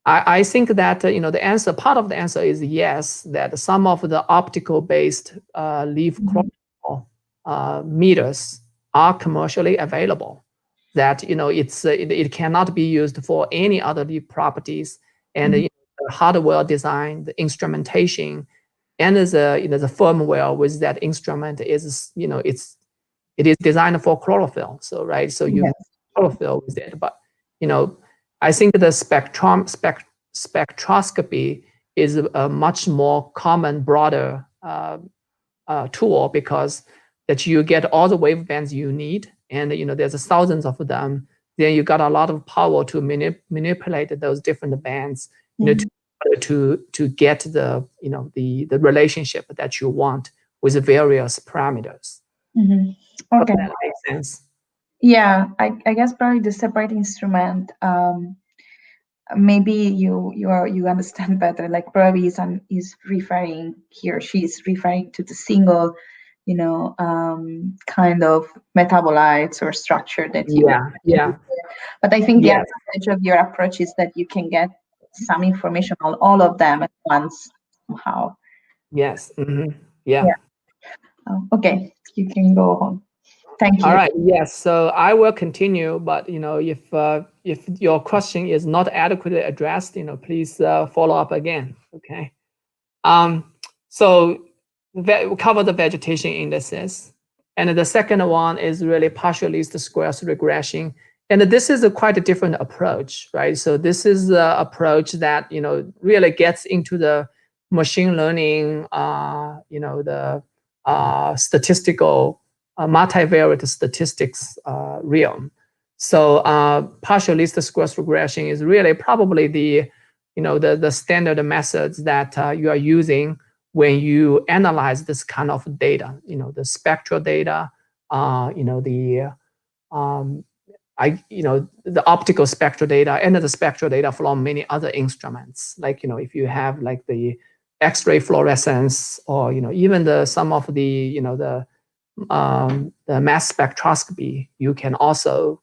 I think that the answer, part of the answer is yes. That some of the optical-based leaf chlorophyll meters are commercially available. That it cannot be used for any other leaf properties, and the hardware design, the instrumentation, and the firmware with that instrument is it is designed for chlorophyll. So right, so you chlorophyll with it, but I think the spectroscopy is a much more common, broader tool, because that you get all the wavebands you need, and there's thousands of them. Then you got a lot of power to manipulate those different bands, to get the the relationship that you want with the various parameters. Okay. That makes sense. Yeah, I guess probably the separate instrument. Maybe you understand better. Like probably is referring, he or she is referring to the single, kind of metabolites or structure that you. Yeah. But I think the advantage of your approach is that you can get some information on all of them at once somehow. Yes. Yeah. Okay, you can go on. Thank you. All right. Yes. So I will continue, but if your question is not adequately addressed, please follow up again. Okay. So we cover the vegetation indices, and the second one is really partial least squares regression, and this is quite a different approach, right? So this is the approach that really gets into the machine learning, the statistical multivariate statistics realm. So partial least squares regression is really probably the standard methods that you are using when you analyze this kind of data, the spectral data, the optical spectral data, and the spectral data from many other instruments. Like if you have like the X-ray fluorescence, or even some of the mass spectroscopy, you can also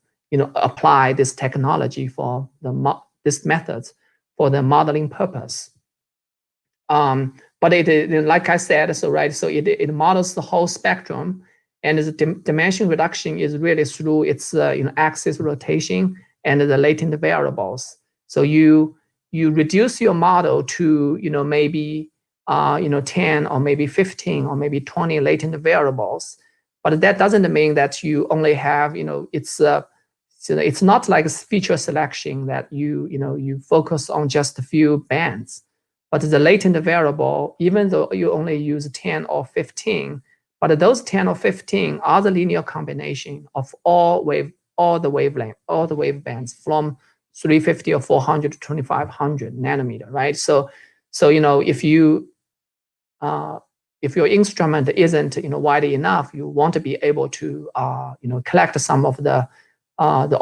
apply this technology for this methods for the modeling purpose. But it, like I said, so it models the whole spectrum, and the dimension reduction is really through its axis rotation and the latent variables. So you reduce your model to maybe 10 or maybe 15 or maybe 20 latent variables, but that doesn't mean that you only have it's not like feature selection that you focus on just a few bands. But the latent variable, even though you only use 10 or 15, but those 10 or 15 are the linear combination of all the wavelength, all the wavebands from 350 or 400 to 2500 nanometer, right? So if your instrument isn't wide enough, you want to be able to collect some of the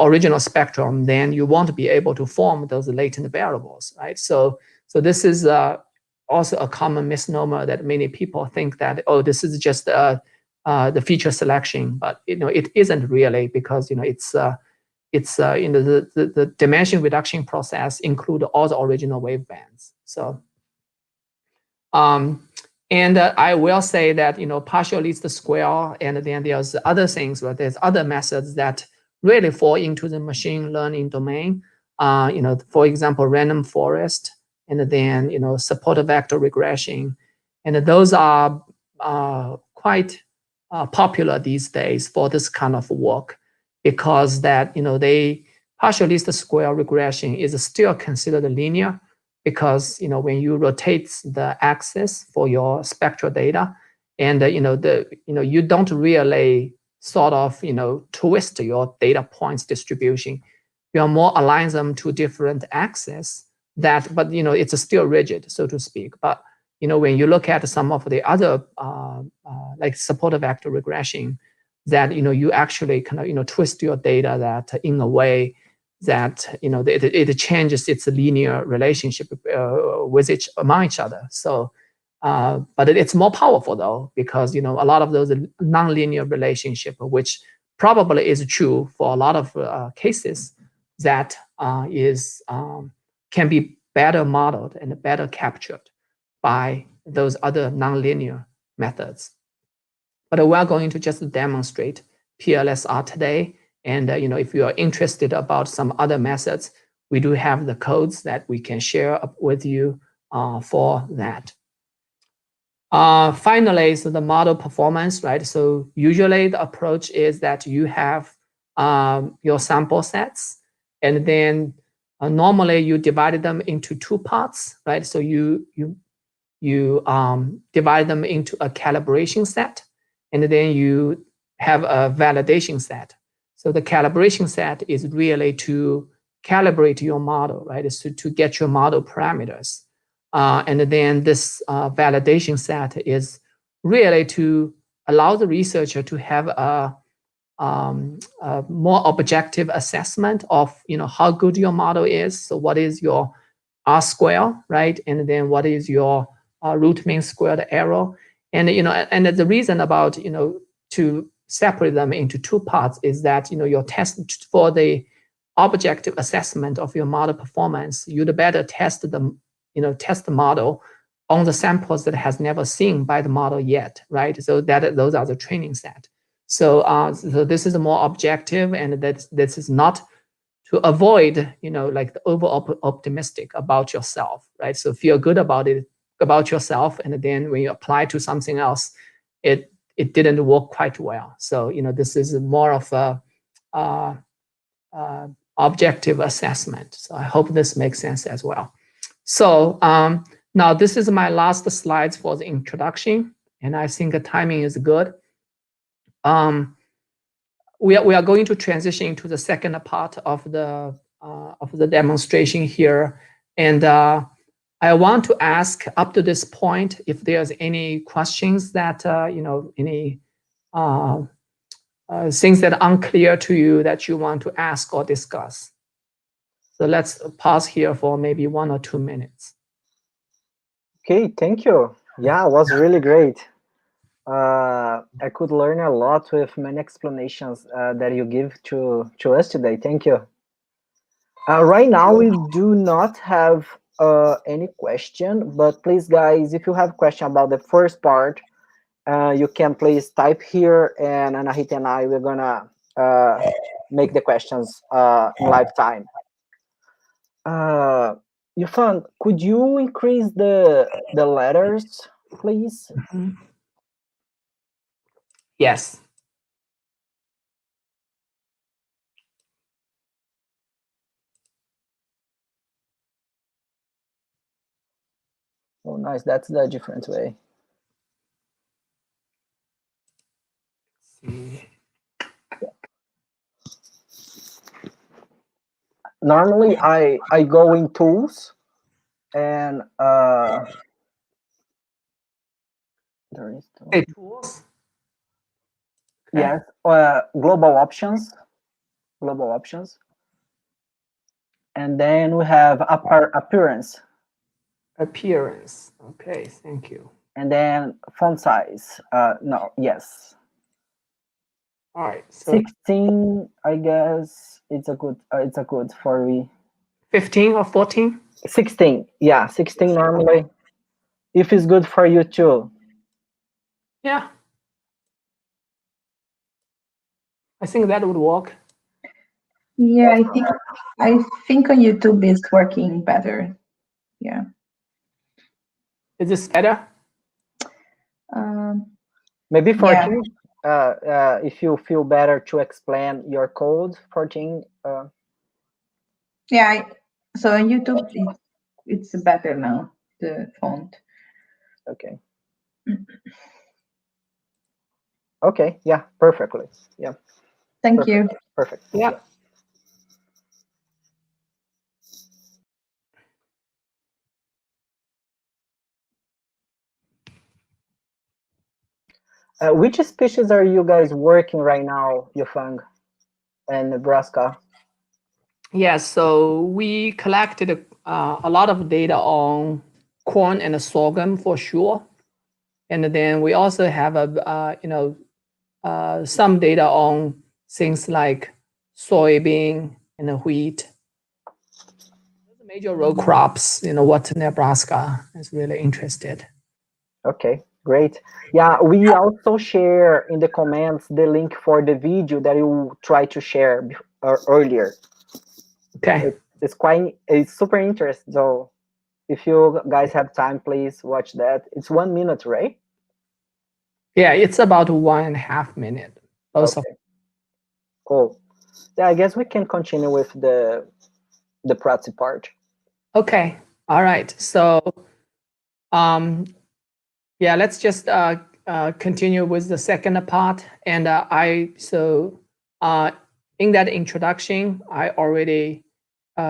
original spectrum, then you want to be able to form those latent variables, right? So this is also a common misnomer that many people think that, oh, this is just the feature selection, but it isn't really, because the dimension reduction process include all the original wavebands. So and I will say that partial least square, and then there's other things, but there's other methods that really fall into the machine learning domain. For example, random forest, and then support vector regression, and those are quite popular these days for this kind of work, because that partial least square regression is still considered linear because when you rotate the axis for your spectral data, and you don't really sort of twist your data points distribution. You more align them to different axes but it's still rigid, so to speak. But when you look at some of the other like support vector regression, that you actually kind of twist your data that in a way that it changes its linear relationship among each other. So but it's more powerful though, because a lot of those nonlinear relationship, which probably is true for a lot of cases, that can be better modeled and better captured by those other nonlinear methods. But we're going to just demonstrate PLSR today. And if you are interested about some other methods, we do have the codes that we can share with you for that. Finally, so the model performance, right? So usually the approach is that you have your sample sets, and then normally you divide them into two parts, right? So you divide them into a calibration set, and then you have a validation set. So the calibration set is really to calibrate your model, right? It's to get your model parameters. And then this validation set is really to allow the researcher to have a more objective assessment of how good your model is. So what is your R square, right? And then what is your root mean squared error? And and the reason about to separate them into two parts is that your test for the objective assessment of your model performance, you'd better test the model on the samples that has never seen by the model yet, right? So those are the training set. So so this is more objective, and this is not to avoid like the over optimistic about yourself, right? So feel good about yourself, and then when you apply to something else, it didn't work quite well. So this is more of a objective assessment. So I hope this makes sense as well. So now this is my last slides for the introduction, and I think the timing is good. We are going to transition to the second part of the demonstration here, and I want to ask up to this point if there's any questions that any things that are unclear to you that you want to ask or discuss. So let's pause here for maybe 1 or 2 minutes. Okay, thank you. Yeah, it was really great. I could learn a lot with many explanations that you give to us today. Thank you. Right now, we do not have any question, but please, guys, if you have a question about the first part, you can please type here, and Anahita and I, we're gonna make the questions in live time. Yufeng, could you increase the letters, please? Mm-hmm. Yes. Oh, nice. That's the different way. Normally, I go in tools, and there is tools. Yes, global options, and then we have appearance. Appearance. Okay, thank you. And then font size. No, yes. All right. So 16, I guess it's a good for me. 15 or 14? 16. Yeah, 16 normally. If it's good for you too. Yeah. I think that would work. Yeah, I think on YouTube it's working better. Yeah. Is this better? Maybe 14. Yeah. If you feel better to explain your code, 14. Yeah, so on YouTube, it's better now, the font. Okay. Okay, yeah, perfectly. Yeah. Thank Perfect. you. Perfect. Yeah. Which species are you guys working right now, Yufeng and Nebraska? Yeah, so we collected a lot of data on corn and sorghum for sure, and then we also have some data on things like soybean and wheat. Those are major row crops. What Nebraska is really interested. Okay, great. Yeah, we also share in the comments the link for the video that you tried to share earlier. Okay. It's super interesting. So if you guys have time, please watch that. It's 1 minute, right? Yeah, it's about 1.5 minutes. Okay. Cool. Yeah, I guess we can continue with the practice part. Okay. All right. So, yeah, let's just continue with the second part. And in that introduction, I already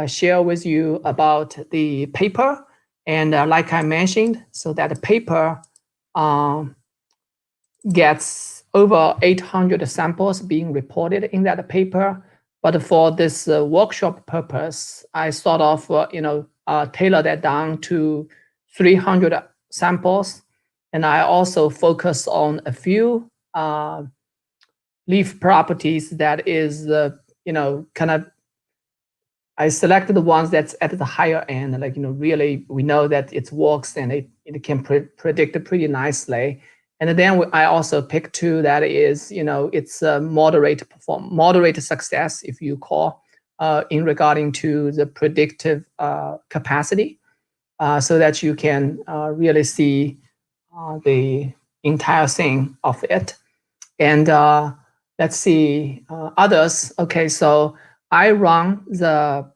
share with you about the paper. And like I mentioned, so that paper gets over 800 samples being reported in that paper. But for this workshop purpose, I sort of, tailor that down to 300 samples. And I also focus on a few leaf properties that is, kind of, I selected the ones that's at the higher end, like, really we know that it works and it can predict pretty nicely. And then I also picked two that is, it's a moderate success, if you call, in regarding to the predictive capacity, so that you can really see the entire thing of it. And let's see others. Okay, so I run the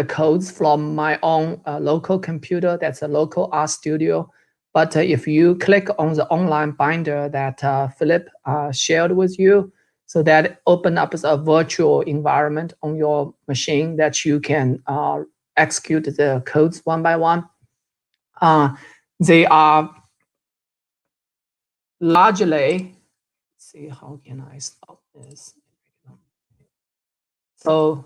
codes from my own local computer. That's a local RStudio. But if you click on the online binder that Philip shared with you, so that open up a virtual environment on your machine that you can execute the codes one by one. They are largely, let's see, how can I stop this? So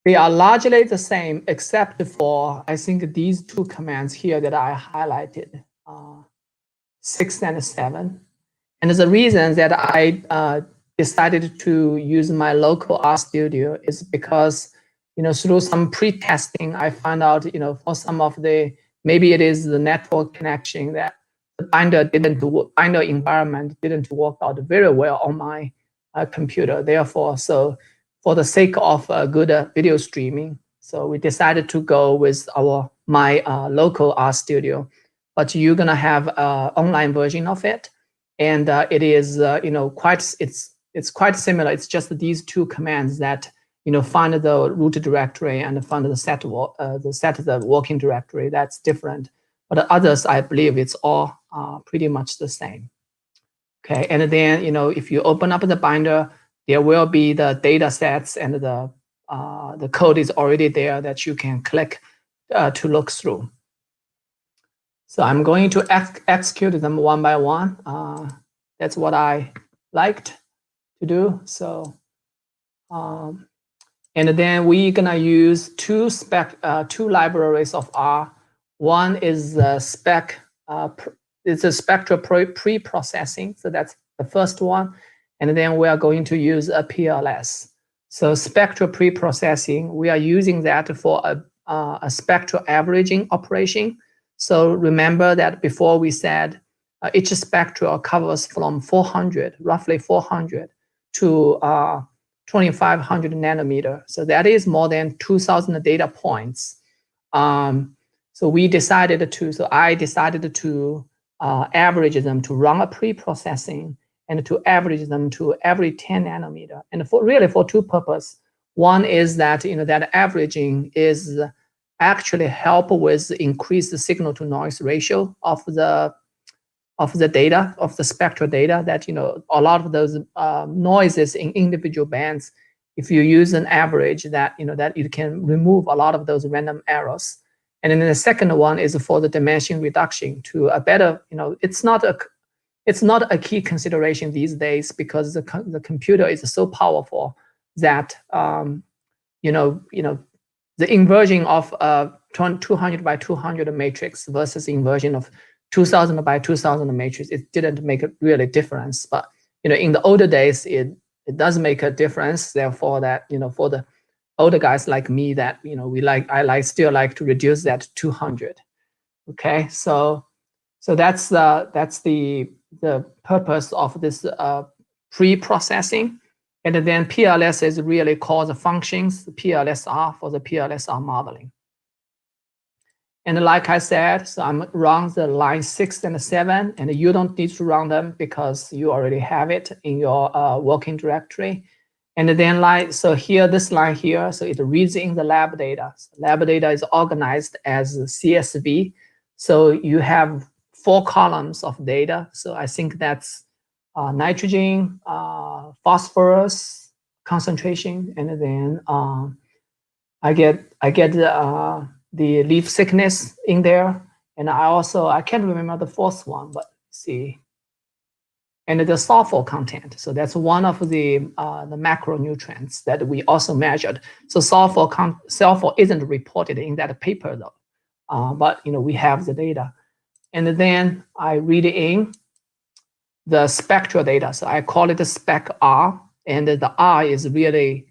they are largely the same, except for, I think, these two commands here that I highlighted, 6 and 7. And the reason that I decided to use my local RStudio is because, through some pre-testing, I found out, for some of maybe it is the network connection that the binder environment didn't work out very well on my computer. Therefore, so for the sake of good video streaming, so we decided to go with my local RStudio. But you're gonna have an online version of it, and it is it's quite similar. It's just these two commands that find the root directory and find the set the working directory. That's different. But the others, I believe, it's all pretty much the same. Okay, and then if you open up the binder, there will be the data sets, and the code is already there that you can click to look through. So I'm going to execute them one by one. That's what I liked to do. So, and then we're gonna use two libraries of R. One is it's a spectral pre-processing. So that's the first one. And then we are going to use a PLS. So spectral pre-processing, we are using that for a spectral averaging operation. So remember that before we said each spectral covers from 400, roughly 400, to 2500 nanometer. So that is more than 2000 data points. So I decided to average them, to run a pre-processing, and to average them to every 10 nanometer. And for two purposes. One is that that averaging is actually help with increase the signal to noise ratio of the data, of the spectral data, that a lot of those noises in individual bands, if you use an average, that that you can remove a lot of those random errors. And then the second one is for the dimension reduction to a better, it's not a key consideration these days, because the computer is so powerful that the inversion of a 200 by 200 matrix versus inversion of 2000 by 2000 matrix, it didn't make a really difference. But in the older days, it does make a difference. Therefore, that for the older guys like me, that I still like to reduce that to 200. Okay, so that's the purpose of this pre-processing. And then PLS is really called the functions, PLSR, for the PLSR modeling. And like I said, so I'm run the line 6 and 7, and you don't need to run them because you already have it in your working directory. And then so here, this line here, so it reads in the lab data. So lab data is organized as CSV. So you have 4 columns of data. So I think that's nitrogen, phosphorus concentration, and then I get the leaf thickness in there, and I can't remember the fourth one, but see, and the sulfur content. So that's one of the macronutrients that we also measured. So sulfur isn't reported in that paper though, but we have the data, and then I read in the spectral data. So I call it the spec R, and the R is really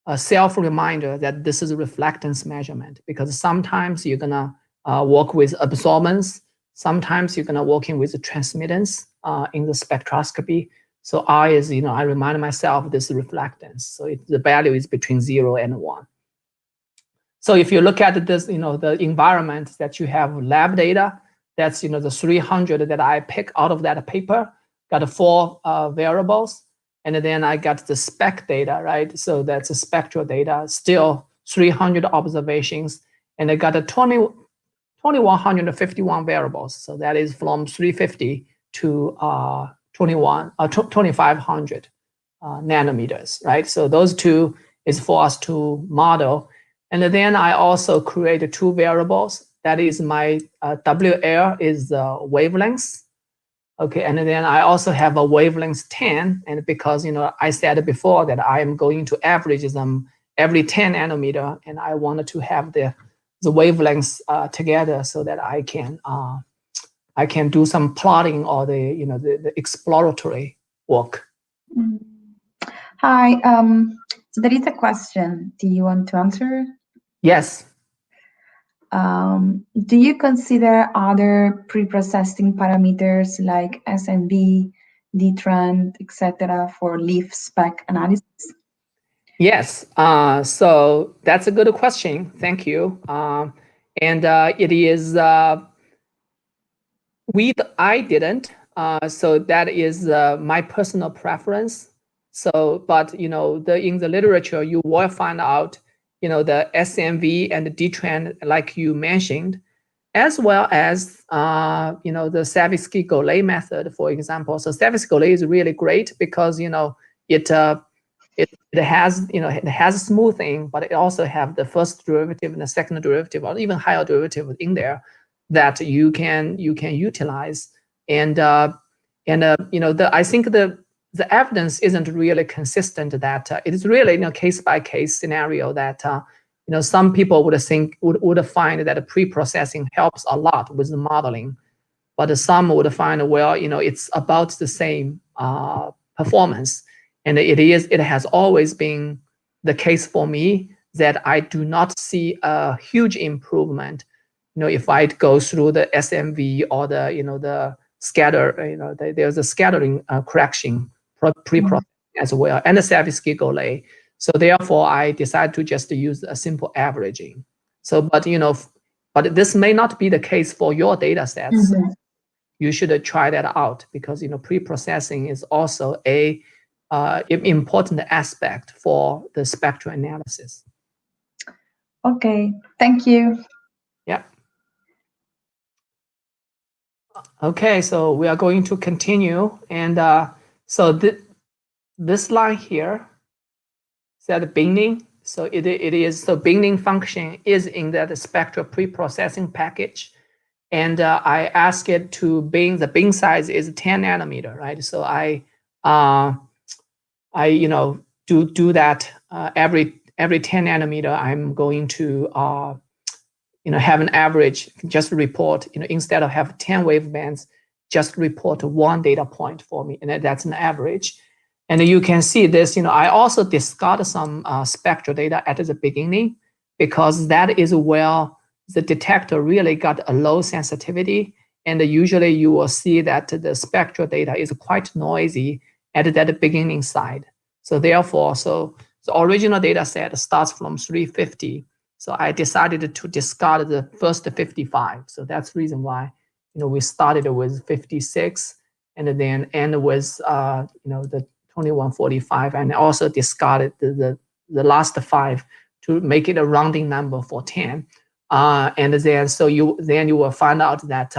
a self-reminder that this is a reflectance measurement, because sometimes you're gonna work with absorbance, sometimes you're gonna working with the transmittance in the spectroscopy. So R is, I remind myself this is reflectance. So the value is between 0 and 1. So if you look at this, the environment that you have lab data, that's the 300 that I pick out of that paper, got 4 variables. And then I got the spec data, right? So that's the spectral data, still 300 observations, and I got 2,151 variables. So that is from 350 to 2,500 nanometers, right? So those 2 is for us to model. And then I also created 2 variables. That is my WL is the wavelength. Okay, and then I also have a wavelength 10, and because I said before that I am going to average them every 10 nanometer, and I wanted to have the wavelengths together so that I can do some plotting or the exploratory work. Hi, so there is a question. Do you want to answer? Yes. Do you consider other pre-processing parameters like SNV, dtrend, etc. for leaf spec analysis? Yes. So that's a good question. Thank you. And it is I didn't. So that is my personal preference. So, but in the literature, you will find out the SNV and the dtrend, like you mentioned, as well as the Savitzky-Golay method, for example. So Savitzky-Golay is really great because it has it has smoothing, but it also have the first derivative and the second derivative, or even higher derivative in there that you can utilize. And I think the evidence isn't really consistent that it is really case by case scenario that some people would find that the pre-processing helps a lot with the modeling, but some would find, well, it's about the same performance. And it has always been the case for me that I do not see a huge improvement if I go through the SMV or the scatter, there's a scattering correction pre-processing as well, and the Savitzky-Golay. So therefore, I decided to just use a simple averaging. So, but this may not be the case for your data sets. You should try that out, because pre-processing is also a important aspect for the spectral analysis. Okay, thank you. Yeah. Okay, so we are going to continue, and so this line here said binding. So it is, so binding function is in that spectral pre-processing package, and I ask it to bind. The bind size is 10 nanometer, right? So I do that every 10 nanometer. I'm going to have an average, just report, instead of have 10 wavebands, just report one data point for me, and that's an average. And you can see this, I also discard some spectral data at the beginning, because that is where the detector really got a low sensitivity. And usually you will see that the spectral data is quite noisy at that beginning side. So therefore, so the original data set starts from 350. So I decided to discard the first 55. So that's the reason why, we started with 56 and then end with, the 2145, and also discarded the last 5 to make it a rounding number for 10. And then so you will find out that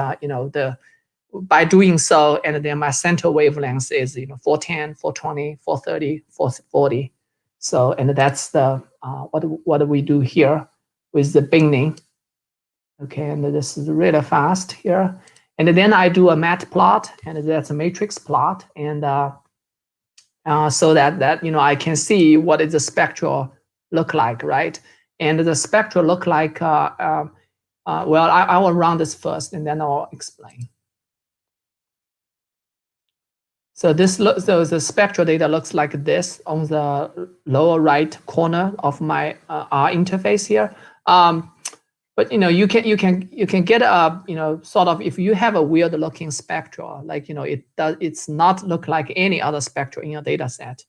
by doing so, and then my center wavelength is 410, 420, 430, 440. So, and that's the what we do here with the binding. Okay, and this is really fast here. And then I do a mat plot, and that's a matrix plot, and so that I can see what is the spectral look like, right? And the spectral look like, well, I will run this first, and then I'll explain. So so the spectral data looks like this on the lower right corner of my R interface here. But you can get a sort of, if you have a weird looking spectral, like it's not look like any other spectral in your data set,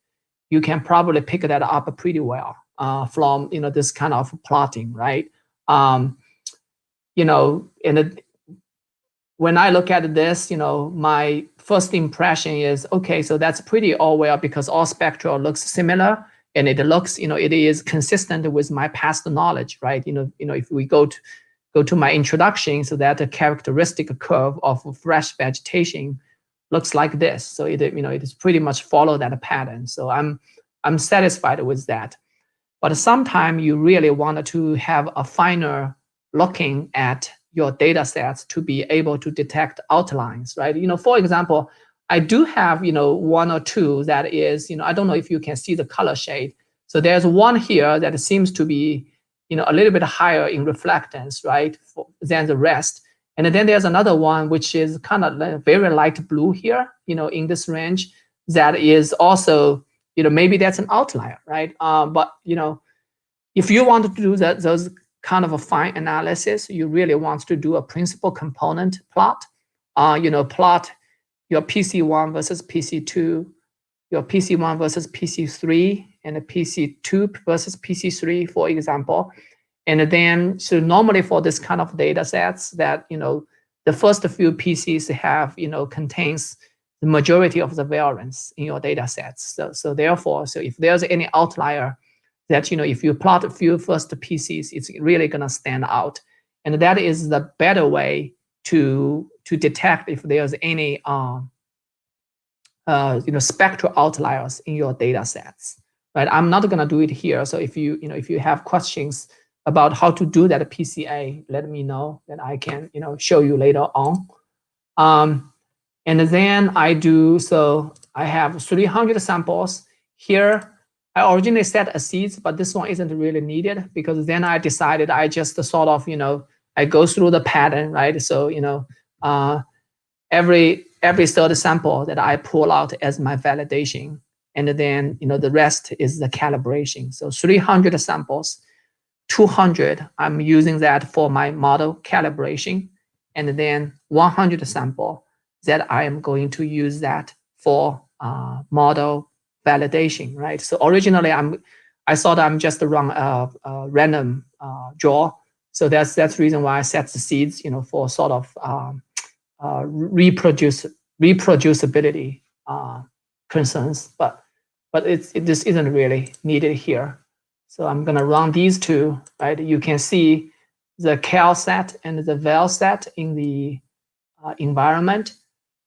you can probably pick that up pretty well from this kind of plotting, right? And when I look at this, my first impression is, okay, so that's pretty all well, because all spectral looks similar, and it looks, it is consistent with my past knowledge, right? If we go to my introduction, so that a characteristic curve of fresh vegetation looks like this. So it is pretty much follow that pattern. So I'm satisfied with that. But sometimes you really want to have a finer looking at your data sets to be able to detect outlines, right? For example, I do have, one or two that is, I don't know if you can see the color shade. So there's one here that seems to be, a little bit higher in reflectance, right, than the rest. And then there's another one which is kind of very light blue here, in this range, that is also, maybe that's an outlier, right? But if you want to do those kind of a fine analysis, you really want to do a principal component plot. Plot your PC1 versus PC2, your PC1 versus PC3, and a PC2 versus PC3, for example. And then, so normally for this kind of data sets that, the first few PCs have, contains the majority of the variance in your data sets. So therefore, so if there's any outlier, that if you plot a few first PCs, it's really going to stand out, and that is the better way to detect if there's any spectral outliers in your data sets, right? I'm not going to do it here. So if you have questions about how to do that PCA, let me know, then I can show you later on. And then I do, so I have 300 samples here. I originally set a seeds, but this one isn't really needed, because then I decided I just sort of, I go through the pattern, right? So, every third sample that I pull out as my validation, and then, the rest is the calibration. So 300 samples, 200, I'm using that for my model calibration, and then 100 sample that I am going to use that for model validation, right? So originally I thought I'm just run a random draw. So that's the reason why I set the seeds, for sort of reproducibility concerns. But but this isn't really needed here. So I'm going to run these two, right? You can see the cal set and the val set in the environment.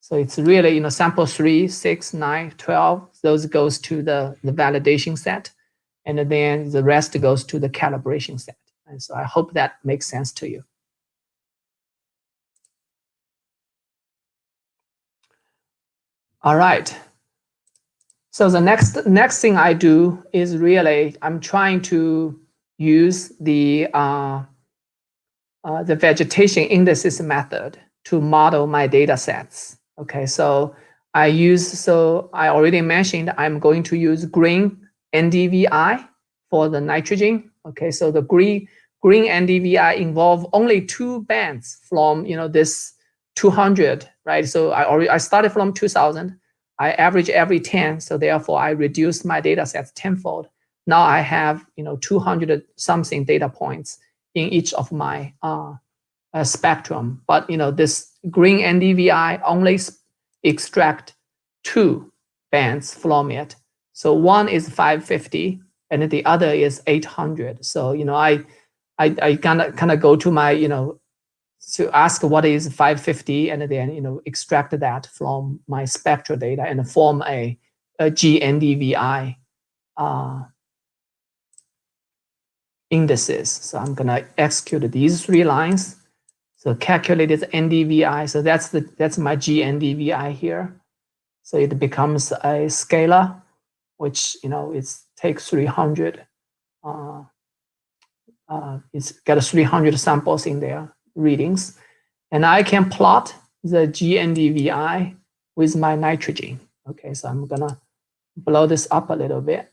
So it's really, sample 3, 6, 9, 12. Those goes to the validation set. And then the rest goes to the calibration set. And so I hope that makes sense to you. All right. So the next thing I do is really, I'm trying to use the vegetation indices method to model my data sets. Okay, so I already mentioned I'm going to use green Ndvi for the nitrogen. Okay, so the green Ndvi involve only 2 bands from this 200, right? So I started from 2000. I average every 10, so therefore I reduced my data sets tenfold. Now I have 200 something data points in each of my spectrum. But this green Ndvi only extract 2 bands from it. So one is 550 and the other is 800. So I kind of go to my to ask what is 550 and then extract that from my spectral data and form a Gndvi indices. So I'm gonna execute these 3 lines. So calculated Ndvi. So that's my Gndvi here. So it becomes a scalar, which it takes 300. It's got 300 samples in there, readings, and I can plot the Gndvi with my nitrogen. Okay, so I'm gonna blow this up a little bit.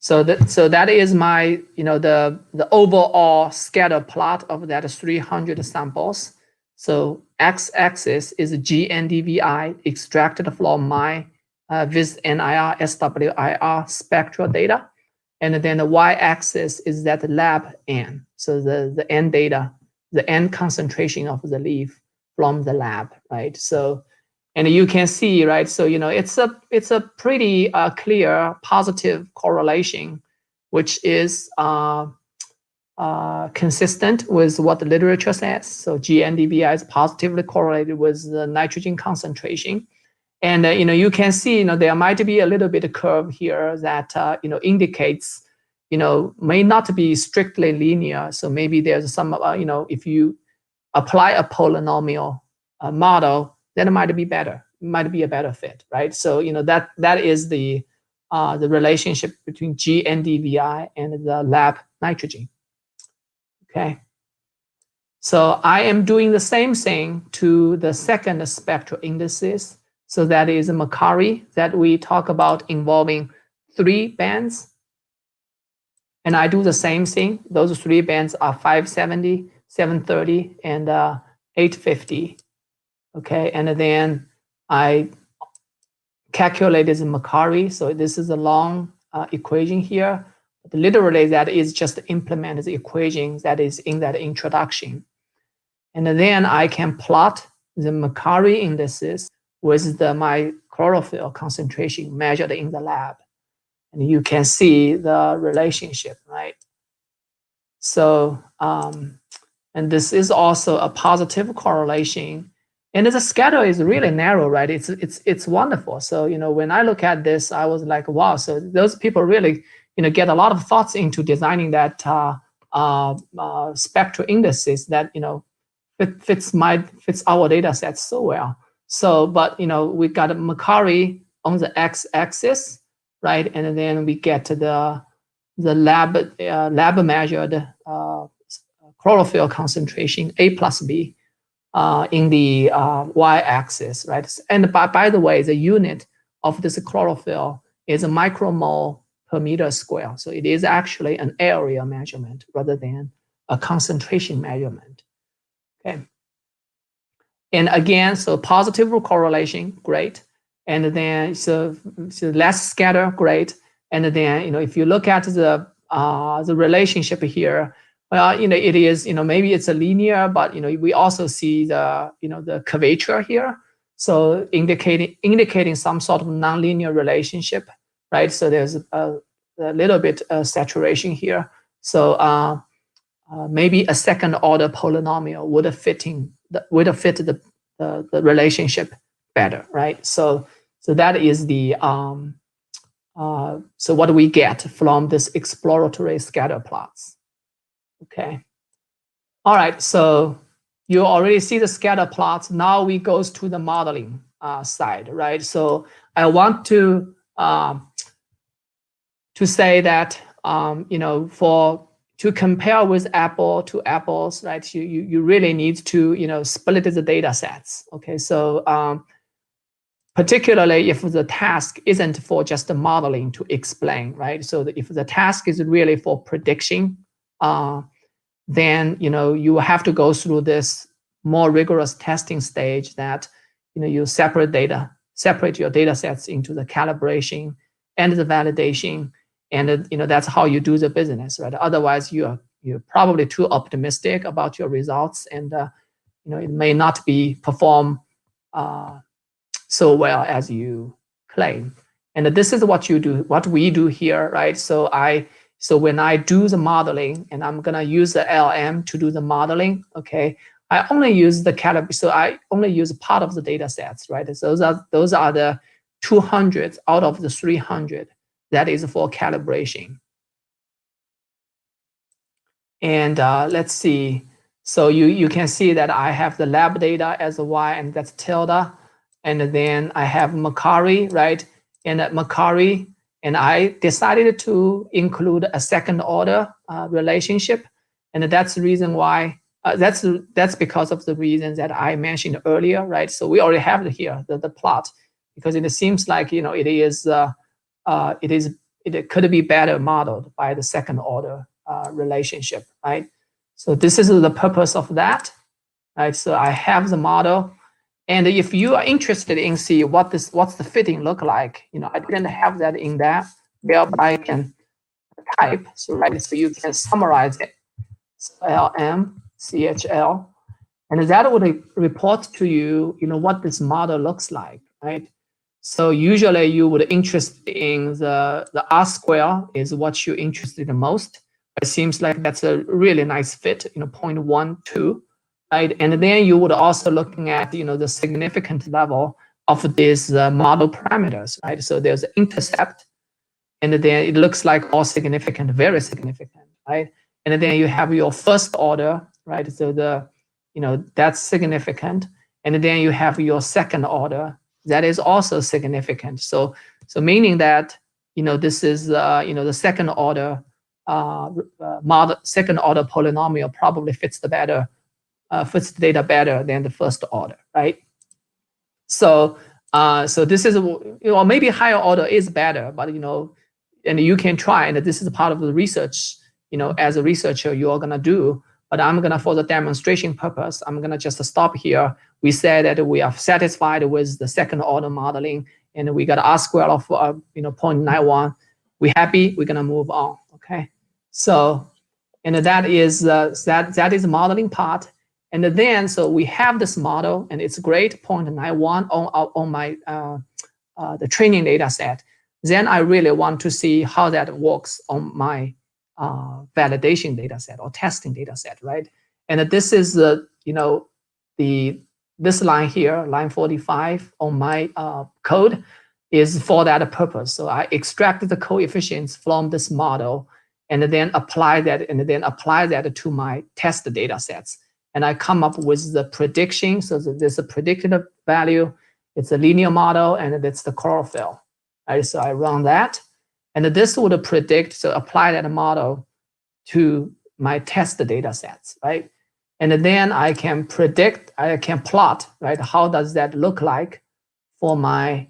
So that is my the overall scatter plot of that 300 samples. So x-axis is Gndvi extracted from my VisNIR SWIR spectral data, and then the y-axis is that lab N. So the N data, the N concentration of the leaf from the lab, right? So, and you can see, right? So it's a pretty clear positive correlation, which is consistent with what the literature says. So Gndvi is positively correlated with the nitrogen concentration, and you can see there might be a little bit of curve here that indicates may not be strictly linear. So maybe there's some if you apply a polynomial model, then it might be better. It might be a better fit, right? So that is the relationship between Gndvi and the lab nitrogen. Okay. So I am doing the same thing to the second spectral indices. So that is Macquarie that we talk about involving 3 bands. And I do the same thing. Those 3 bands are 570, 730, and 850. Okay, and then I calculated the Macquarie. So this is a long equation here. But literally, that is just implement the equation that is in that introduction. And then I can plot the Macquarie indices with my chlorophyll concentration measured in the lab. And you can see the relationship, right? So, and this is also a positive correlation. And the scatter is really narrow, right? It's wonderful. So, when I look at this, I was like, wow. So those people really, get a lot of thoughts into designing that spectral indices that, fits our data set so well. So, but we got a Macquarie on the x-axis, right? And then we get to the lab measured chlorophyll concentration A plus B in the y-axis, right? And by the way, the unit of this chlorophyll is a micromole per meter square. So it is actually an area measurement rather than a concentration measurement. Okay. And again, so positive correlation, great. And then so less scatter, great. And then if you look at the relationship here, well, it is maybe it's a linear, but we also see the the curvature here. so indicating some sort of nonlinear relationship, right? So there's a little bit saturation here. So maybe a second order polynomial would have fit the relationship better, right? So that is the so what do we get from this exploratory scatter plots? Okay. All right. So you already see the scatter plots. Now we goes to the modeling side, right? So I want to say that you know, to compare with apple to apples, right? You really need to, you know, split the data sets. Okay. So particularly if the task isn't for just the modeling to explain, right? So if the task is really for prediction, then, you know, you have to go through this more rigorous testing stage that, you know, you separate your data sets into the calibration and the validation, and you know, that's how you do the business, right? Otherwise, you're probably too optimistic about your results, and you know, it may not be perform so well as you claim. And this is what you do, what we do here, right? So when I do the modeling, and I'm gonna use the LM to do the modeling, okay, I only use the calibration. So I only use part of the data sets, right? So those are the 200 out of the 300 that is for calibration. And let's see. So you can see that I have the lab data as a Y, and that's tilde. And then I have Macquarie, right? And at Macquarie, and I decided to include a second order relationship. And that's the reason why, that's because of the reasons that I mentioned earlier, right? So we already have here the plot, because it seems like, you know, it could be better modeled by the second order relationship, right? So this is the purpose of that, right? So I have the model. And if you are interested in see what's the fitting look like, you know, I didn't have that in there, but I can type. So right, so you can summarize it. So LM CHL, and that would report to you, you know, what this model looks like, right? So usually you would interested in the R square is what you're interested in most. It seems like that's a really nice fit, you know, 0.12. Right, and then you would also looking at, you know, the significant level of these model parameters, right? So there's intercept, and then it looks like all significant, very significant, right? And then you have your first order, right? So you know, that's significant, and then you have your second order that is also significant. So meaning that, you know, this is you know, the second order model, second order polynomial probably fits the data better than the first order, right? So this is, you know, maybe higher order is better, but, you know, and you can try, and this is part of the research, you know, as a researcher you are gonna do. But I'm gonna, for the demonstration purpose, I'm gonna just stop here. We said that we are satisfied with the second order modeling, and we got R square of you know, 0.91. We happy? We're gonna move on. Okay. So, and that is that is the modeling part. And then, so we have this model, and it's great, 0.91 on my the training data set. Then I really want to see how that works on my validation data set or testing data set, right? And this is you know, this line here, line 45 on my code, is for that purpose. So I extract the coefficients from this model, and then apply that to my test data sets. And I come up with the prediction. So there's a predicted value, it's a linear model, and it's the chlorophyll. Right? So I run that, and this would predict, so apply that model to my test data sets, right? And then I can predict, I can plot, right? How does that look like for my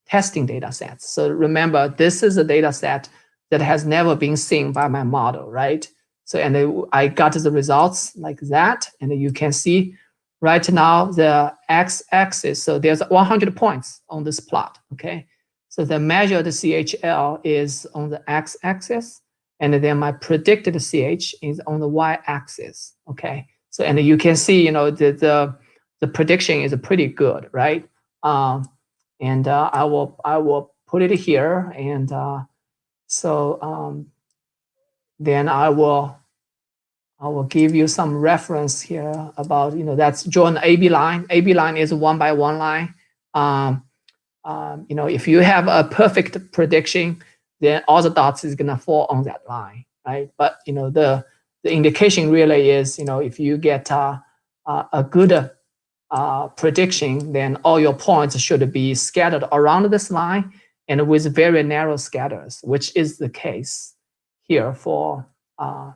testing data sets? So remember, this is a data set that has never been seen by my model, right? So, and I got the results like that, and you can see right now the x-axis. So there's 100 points on this plot, okay? So the measured CHL is on the x-axis, and then my predicted CH is on the y-axis, okay? So, and you can see, you know, the prediction is pretty good, right? And I will put it here, and then I will give you some reference here about, that's drawn AB line. AB line is 1 by 1 line. If you have a perfect prediction, then all the dots is gonna fall on that line, right? But the indication really is, if you get a good prediction, then all your points should be scattered around this line and with very narrow scatters, which is the case here for our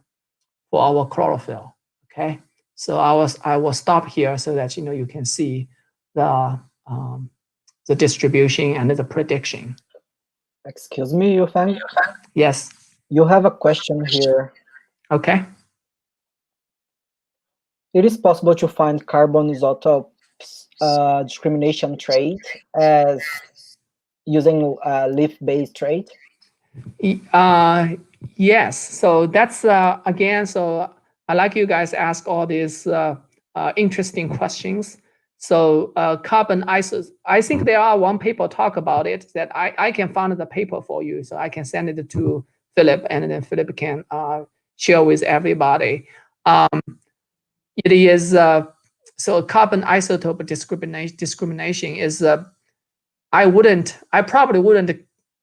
chlorophyll. Okay, so I will stop here so that you can see the distribution and the prediction. Excuse me, Yufeng. Yes. You have a question here. Okay. It is possible to find carbon isotopes discrimination trait as using leaf-based trait? Yes. So that's again. So I like you guys ask all these interesting questions. So carbon isos. I think there are one paper talk about it that I can find the paper for you, so I can send it to Philip, and then Philip can share with everybody. It is so carbon isotope discrimination is I probably wouldn't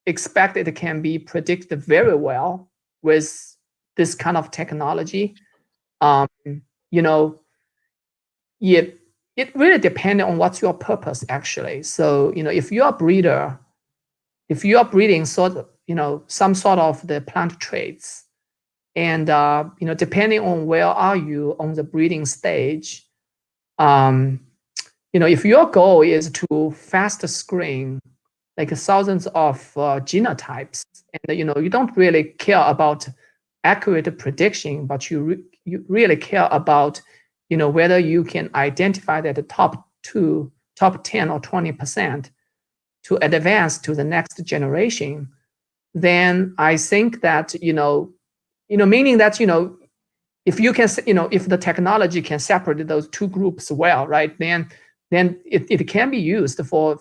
expect it can be predicted very well with this kind of technology. It really depends on what's your purpose actually. So if you are breeding some sort of the plant traits, and depending on where are you on the breeding stage, if your goal is to fast screen like thousands of genotypes, and you don't really care about accurate prediction, but you really care about whether you can identify that the top 10 or 20% to advance to the next generation, then I think that meaning that if you can if the technology can separate those two groups well, right, then it can be used for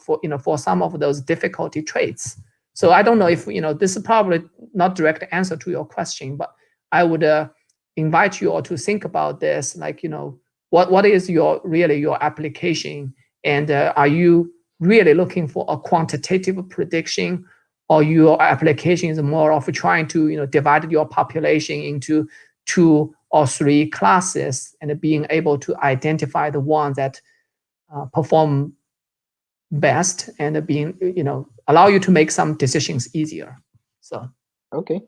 some of those difficulty traits. So I don't know if this is probably not direct answer to your question, but I would invite you all to think about this, like what is your application, and are you really looking for a quantitative prediction, or your application is more of trying to divide your population into 2 or 3 classes and being able to identify the ones that perform best and being allow you to make some decisions easier. So okay,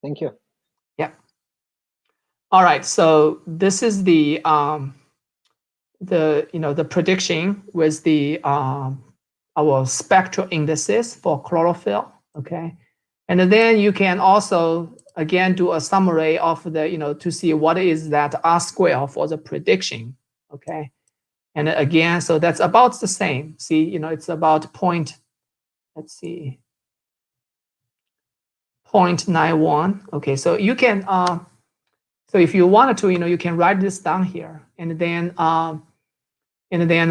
thank you. Yeah. All right, so this is the prediction with the our spectral indices for chlorophyll. Okay, and then you can also again do a summary of the to see what is that R square for the prediction. Okay, and again, so that's about the same. See, it's about let's see, 0.91. Okay, so you can so if you wanted to, you can write this down here, and then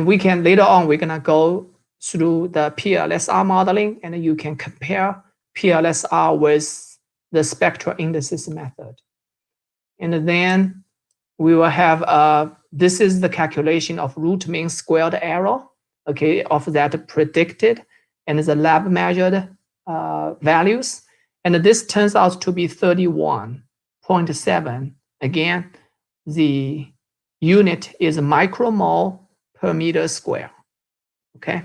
we can later on we're gonna go through the Plsr modeling, and you can compare Plsr with the spectral indices method, and then we will have this is the calculation of root mean squared error, okay, of that predicted and the lab measured values, and this turns out to be 31.7. Again, the unit is micromole per meter square. Okay.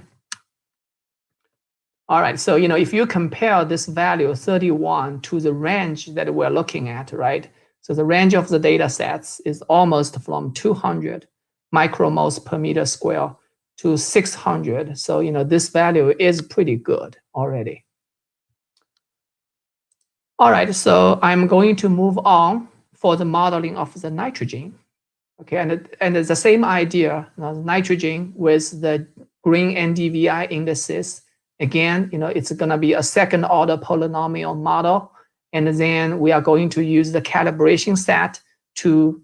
All right. So if you compare this value 31 to the range that we're looking at, right? So the range of the data sets is almost from 200 micromoles per meter square to 600. So this value is pretty good already. All right. So I'm going to move on for the modeling of the nitrogen. Okay, and it's the same idea, nitrogen with the green Gndvi indices. Again, it's going to be a second order polynomial model, and then we are going to use the calibration set to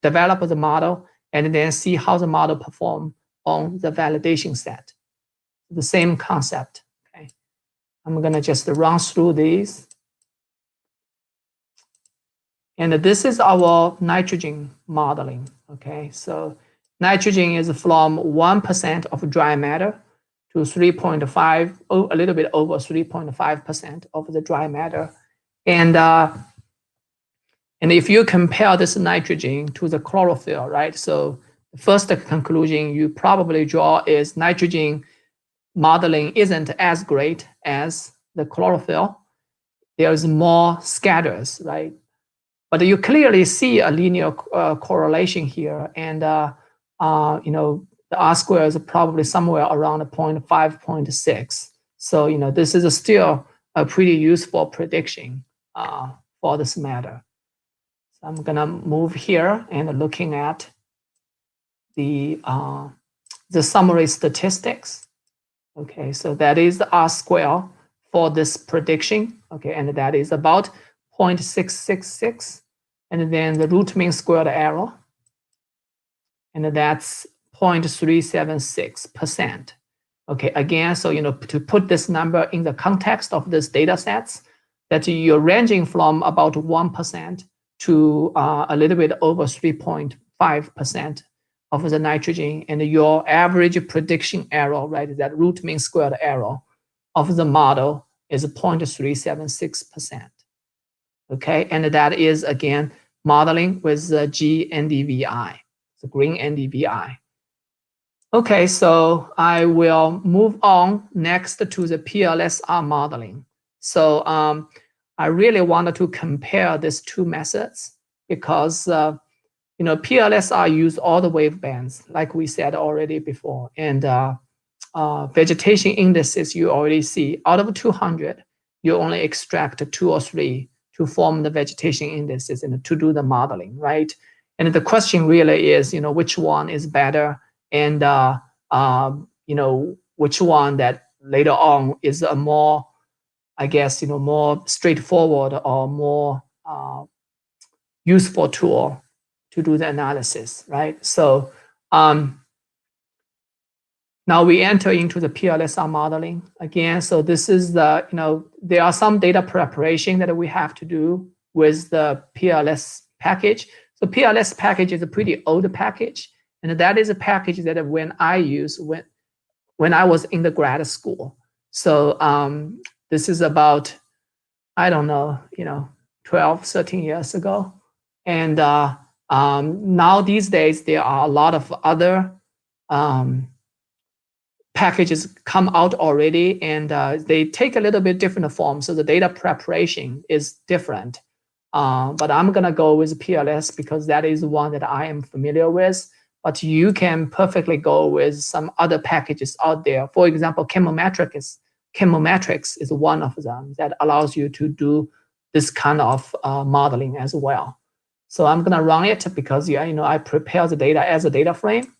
develop the model, and then see how the model perform on the validation set. The same concept. Okay, I'm gonna just run through these. And this is our nitrogen modeling. Okay, so nitrogen is from 1% of dry matter to 3.5, a little bit over 3.5% of the dry matter. And if you compare this nitrogen to the chlorophyll, right? So the first conclusion you probably draw is nitrogen modeling isn't as great as the chlorophyll. There's more scatters, right? But you clearly see a linear correlation here, and you know, the R square is probably somewhere around 0.5, 0.6. So you know, this is still a pretty useful prediction for this matter. So I'm gonna move here and looking at the summary statistics. Okay, so that is the R square for this prediction. Okay, and that is about 0.666, and then the root mean squared error, and that's 0.376%. Okay, again, so you know, to put this number in the context of this data sets, that you're ranging from about 1% to a little bit over 3.5% of the nitrogen, and your average prediction error, right, that root mean squared error of the model is 0.376%. Okay, and that is again modeling with the Gndvi, the green Ndvi. Okay, so I will move on next to the Plsr modeling. So I really wanted to compare these two methods because you know, Plsr use all the wave bands, like we said already before, and vegetation indices you already see. Out of 200, you only extract 2 or 3 to form the vegetation indices and to do the modeling, right? And the question really is, you know, which one is better, and you know, which one that later on is a more, I guess, you know, more straightforward or more useful tool to do the analysis, right? So now we enter into the Plsr modeling again. So this is the, you know, there are some data preparation that we have to do with the PLS package. So PLS package is a pretty old package, and that is a package that when I use when I was in the grad school. So this is about, I don't know, you know, 12, 13 years ago. And now these days, there are a lot of other packages come out already, and they take a little bit different form. So the data preparation is different. But I'm going to go with PLS because that is one that I am familiar with. But you can perfectly go with some other packages out there. For example, Chemometrics is one of them that allows you to do this kind of modeling as well. So I'm going to run it because, yeah, you know, I prepare the data as a data frame,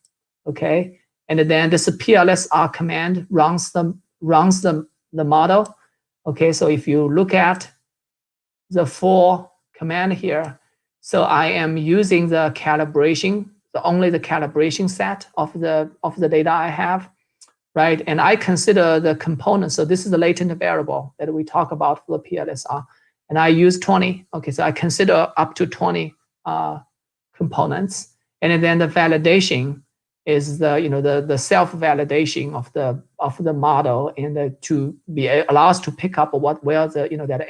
okay? And then this PLSR command runs the model, okay? So if you look at the full command here, so I am using the calibration, only the calibration set of the data I have, right? And I consider the components. So this is the latent variable that we talk about for the PLSR, and I use 20. Okay, so I consider up to 20 components, and then the validation is the, you know, the self validation of the model, and to be allow us to pick up where the, you know, that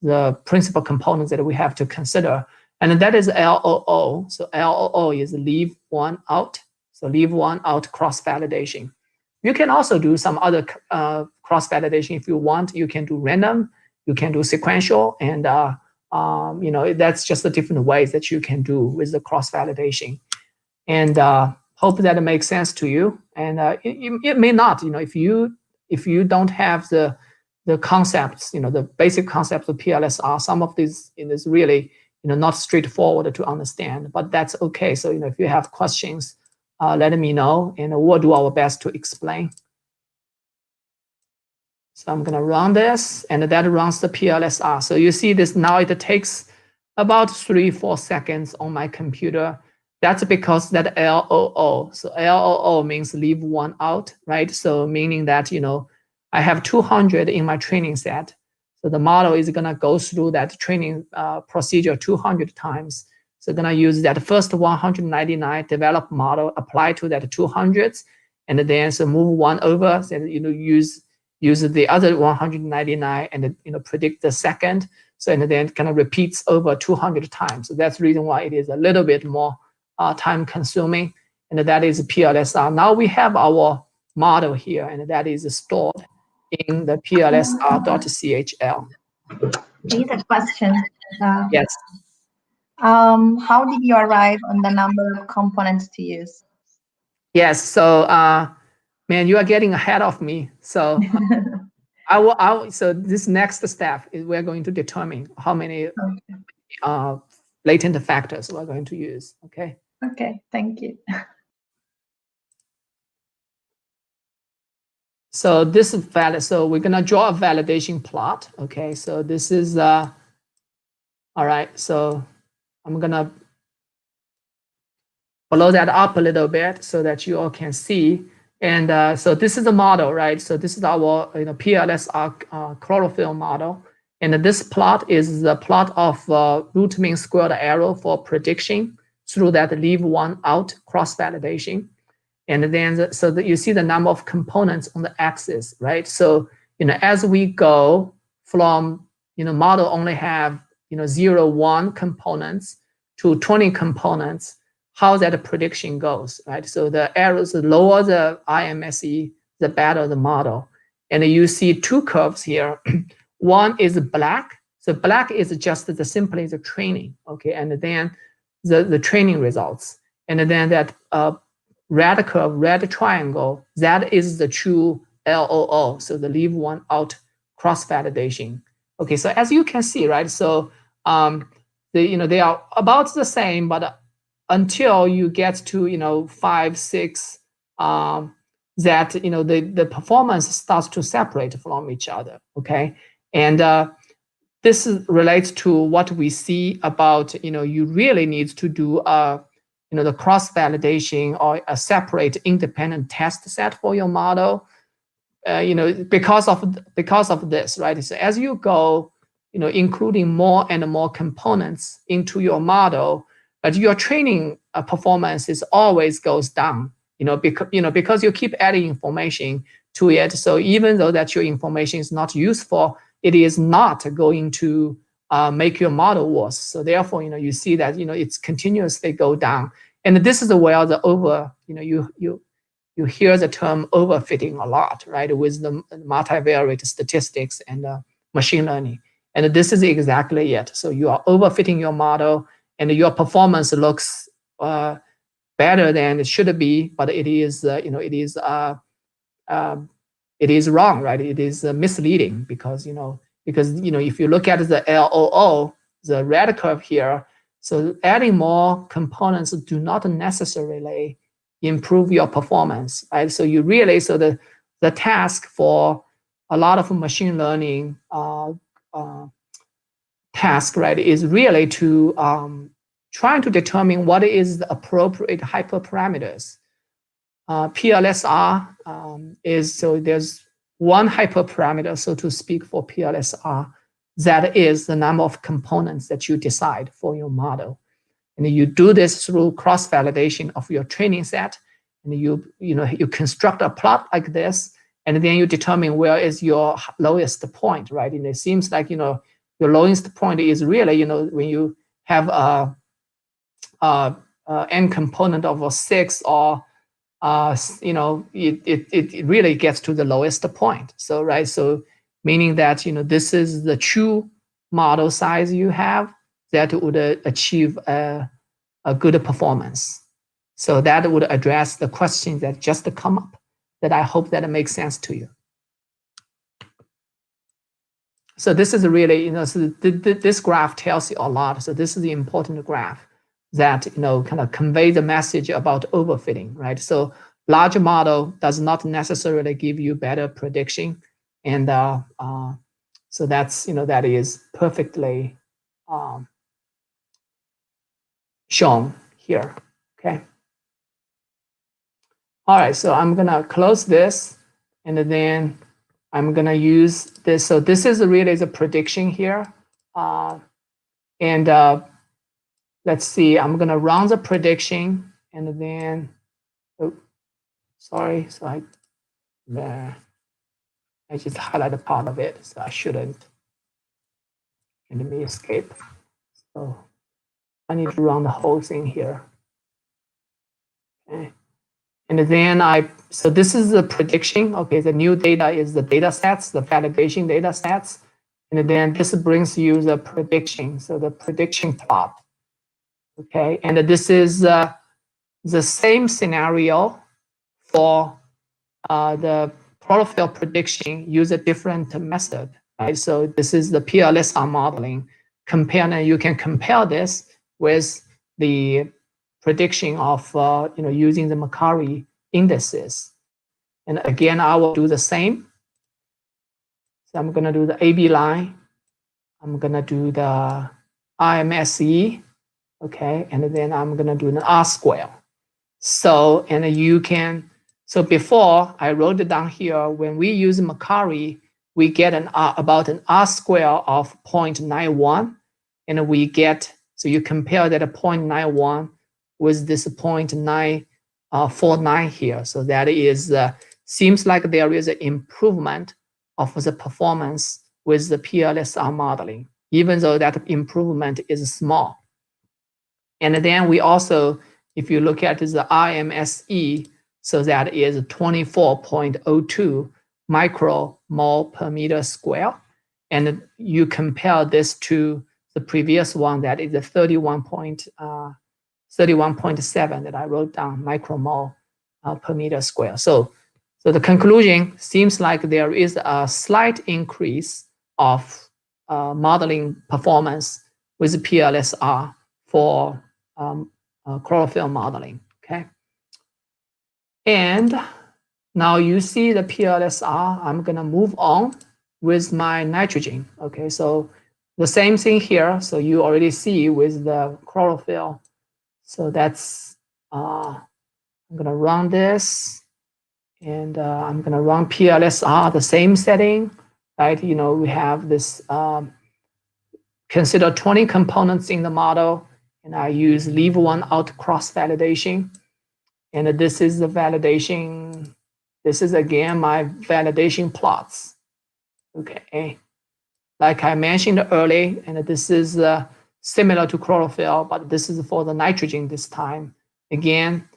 the principal components that we have to consider, and that is LOO. So LOO is leave one out. So leave one out cross validation. You can also do some other cross validation if you want. You can do random, you can do sequential, and you know, that's just the different ways that you can do with the cross validation. And hope that it makes sense to you. And it may not. You know, if you don't have the concepts, you know, the basic concepts of PLSR, some of these is really, you know, not straightforward to understand. But that's okay. So, you know, if you have questions, let me know, and we'll do our best to explain. So I'm going to run this, and that runs the PLSR. So you see this now, it takes about 3-4 seconds on my computer. That's because that LOO. So LOO means leave one out, right? So meaning that, I have 200 in my training set. So the model is going to go through that training procedure 200 times. So going to use that first 199 developed model, apply to that 200s, and then so move one over, so use the other 199 and predict the second. So and then kind of repeats over 200 times. So that's the reason why it is a little bit more time consuming, and that is PLSR. Now we have our model here, and that is stored in the plsr.chl. Here's a question. Yes. How did you arrive on the number of components to use? Yes. So, man, you are getting ahead of me. So, so this next step is we're going to determine how many latent factors we're going to use. Okay. Okay. Thank you. So this is valid. So we're gonna draw a validation plot. Okay. So this is all right. So I'm gonna blow that up a little bit so that you all can see. And so this is the model, right? So this is our PLSR chlorophyll model. And this plot is the plot of root mean squared error for prediction through that leave one out cross validation. And then so that you see the number of components on the axis, right? So as we go from model only have 0, 1 components to 20 components, how that prediction goes, right? So the errors, the lower the IMSE, the better the model. And you see two curves here. One is black. So black is just simply the training, okay? And then the training results. And then that red curve, red triangle, that is the true LOO. So the leave one out cross validation. Okay, so as you can see, right? So they are about the same, but until you get to 5, 6, that the performance starts to separate from each other. Okay, and this relates to what we see about you really need to do the cross validation or a separate independent test set for your model. Because of this, right? So as you go, including more and more components into your model, but your training performance is always goes down. Because you keep adding information to it. So even though that your information is not useful, it is not going to make your model worse. So therefore, you see that it's continuously go down, and this is where the over, you hear the term overfitting a lot, right? With the multivariate statistics and machine learning. And this is exactly it. So you are overfitting your model and your performance looks better than it should be, but it is, it is wrong, right? It is misleading because if you look at the LOO, the red curve here, so adding more components do not necessarily improve your performance, right? So you really, so the task for a lot of machine learning task, right, is really to trying to determine what is the appropriate hyperparameters. PLSR is, so there's one hyperparameter, so to speak, for PLSR, that is the number of components that you decide for your model. And you do this through cross-validation of your training set, and you construct a plot like this, and then you determine where is your lowest point, right? And it seems like your lowest point is really when you have a n component of a 6, or it really gets to the lowest point. So right, so meaning that this is the true model size you have that would achieve a good performance. So that would address the questions that just come up, that I hope that it makes sense to you. So this is really, so this graph tells you a lot. So this is the important graph that, kind of convey the message about overfitting, right? So large model does not necessarily give you better prediction. And so that's, that is perfectly shown here, Okay. All right, so I'm gonna close this, and then I'm gonna use this. So this is really the prediction here. And let's see, I'm gonna run the prediction, and then, oh, sorry, so I just highlighted part of it, so I shouldn't. And let me escape. So I need to run the whole thing here. Okay. And then so this is the prediction. Okay, the new data is the data sets, the validation data sets. And then this brings you the prediction, so the prediction plot. Okay, and this is the same scenario for the chlorophyll prediction, use a different method, right? So this is the Plsr modeling. You can compare this with the prediction of using the Macquarie indices. And again, I will do the same. So I'm going to do the AB line. I'm going to do the RMSE, okay, and then I'm going to do an R square. So, and you can, so before I wrote it down here, when we use Macquarie, we get about an R square of 0.91, and we get, so you compare that 0.91 with this 0.949 here. So that is, seems like there is an improvement of the performance with the Plsr modeling, even though that improvement is small. And then we also, if you look at the RMSE, so that is 24.02 micromole per meter square. And you compare this to the previous one, that is the 31.7 that I wrote down, micromole per meter square. So the conclusion seems like there is a slight increase of modeling performance with Plsr for chlorophyll modeling, okay? And now you see the Plsr, I'm gonna move on with my nitrogen, okay? So the same thing here, so you already see with the chlorophyll. So that's, I'm gonna run this, and I'm gonna run Plsr, the same setting, right? You know, we have this, consider 20 components in the model, and I use leave one out cross validation. And this is the validation. This is again my validation plots. Okay. Like I mentioned earlier, and this is similar to chlorophyll, but this is for the nitrogen this time. Again,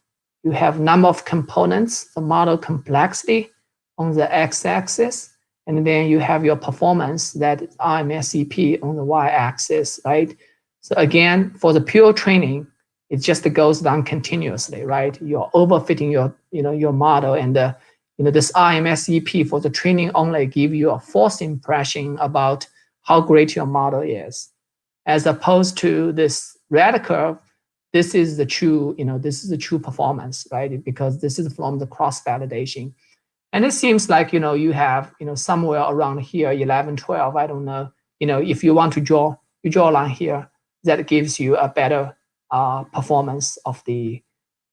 you have number of components, the model complexity on the x-axis, and then you have your performance, that is RMSEP on the y-axis, right? So again, for the pure training, it just goes down continuously, right? You're overfitting your model, and this RMSEP for the training only give you a false impression about how great your model is, as opposed to this red curve. This is the true, this is the true performance, right? Because this is from the cross validation. And it seems like, you have, somewhere around here, 11, 12, I don't know, if you want to draw, you draw a line here, that gives you a better performance of the,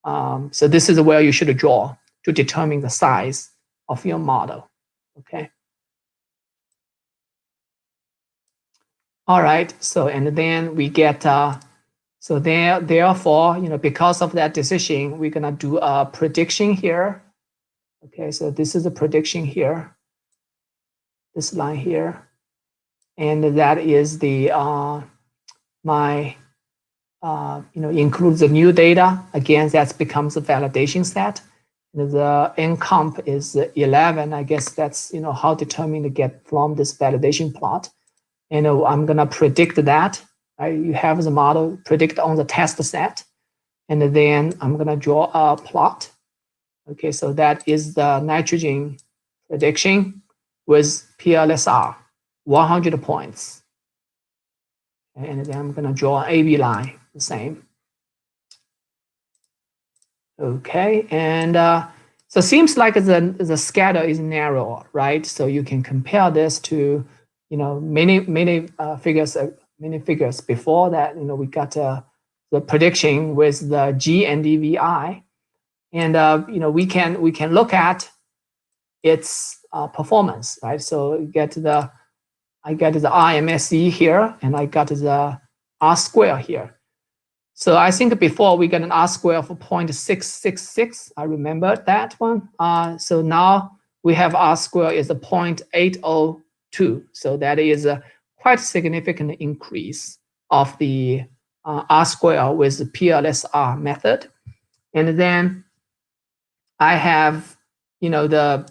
so this is where you should draw to determine the size of your model, okay? All right, so, and then we get, so therefore, because of that decision, we're gonna do a prediction here. Okay, so this is a prediction here, this line here, and that is the includes the new data. Again, that becomes a validation set. The NComp is 11. I guess that's how determined to get from this validation plot. And I'm gonna predict that. Right? You have the model predict on the test set, and then I'm gonna draw a plot. Okay, so that is the nitrogen prediction with Plsr, 100 points. And then I'm gonna draw an AB line, the same. Okay, and so it seems like the scatter is narrow, right? So you can compare this to, many figures before that. We got the prediction with the Gndvi, and you know, we can look at its performance, right? So I get the RMSE here, and I got the R square here. So I think before we get an R square of 0.666, I remember that one. So now we have R square is a 0.802. So that is a quite significant increase of the R square with the PLSR method. And then I have, you know, the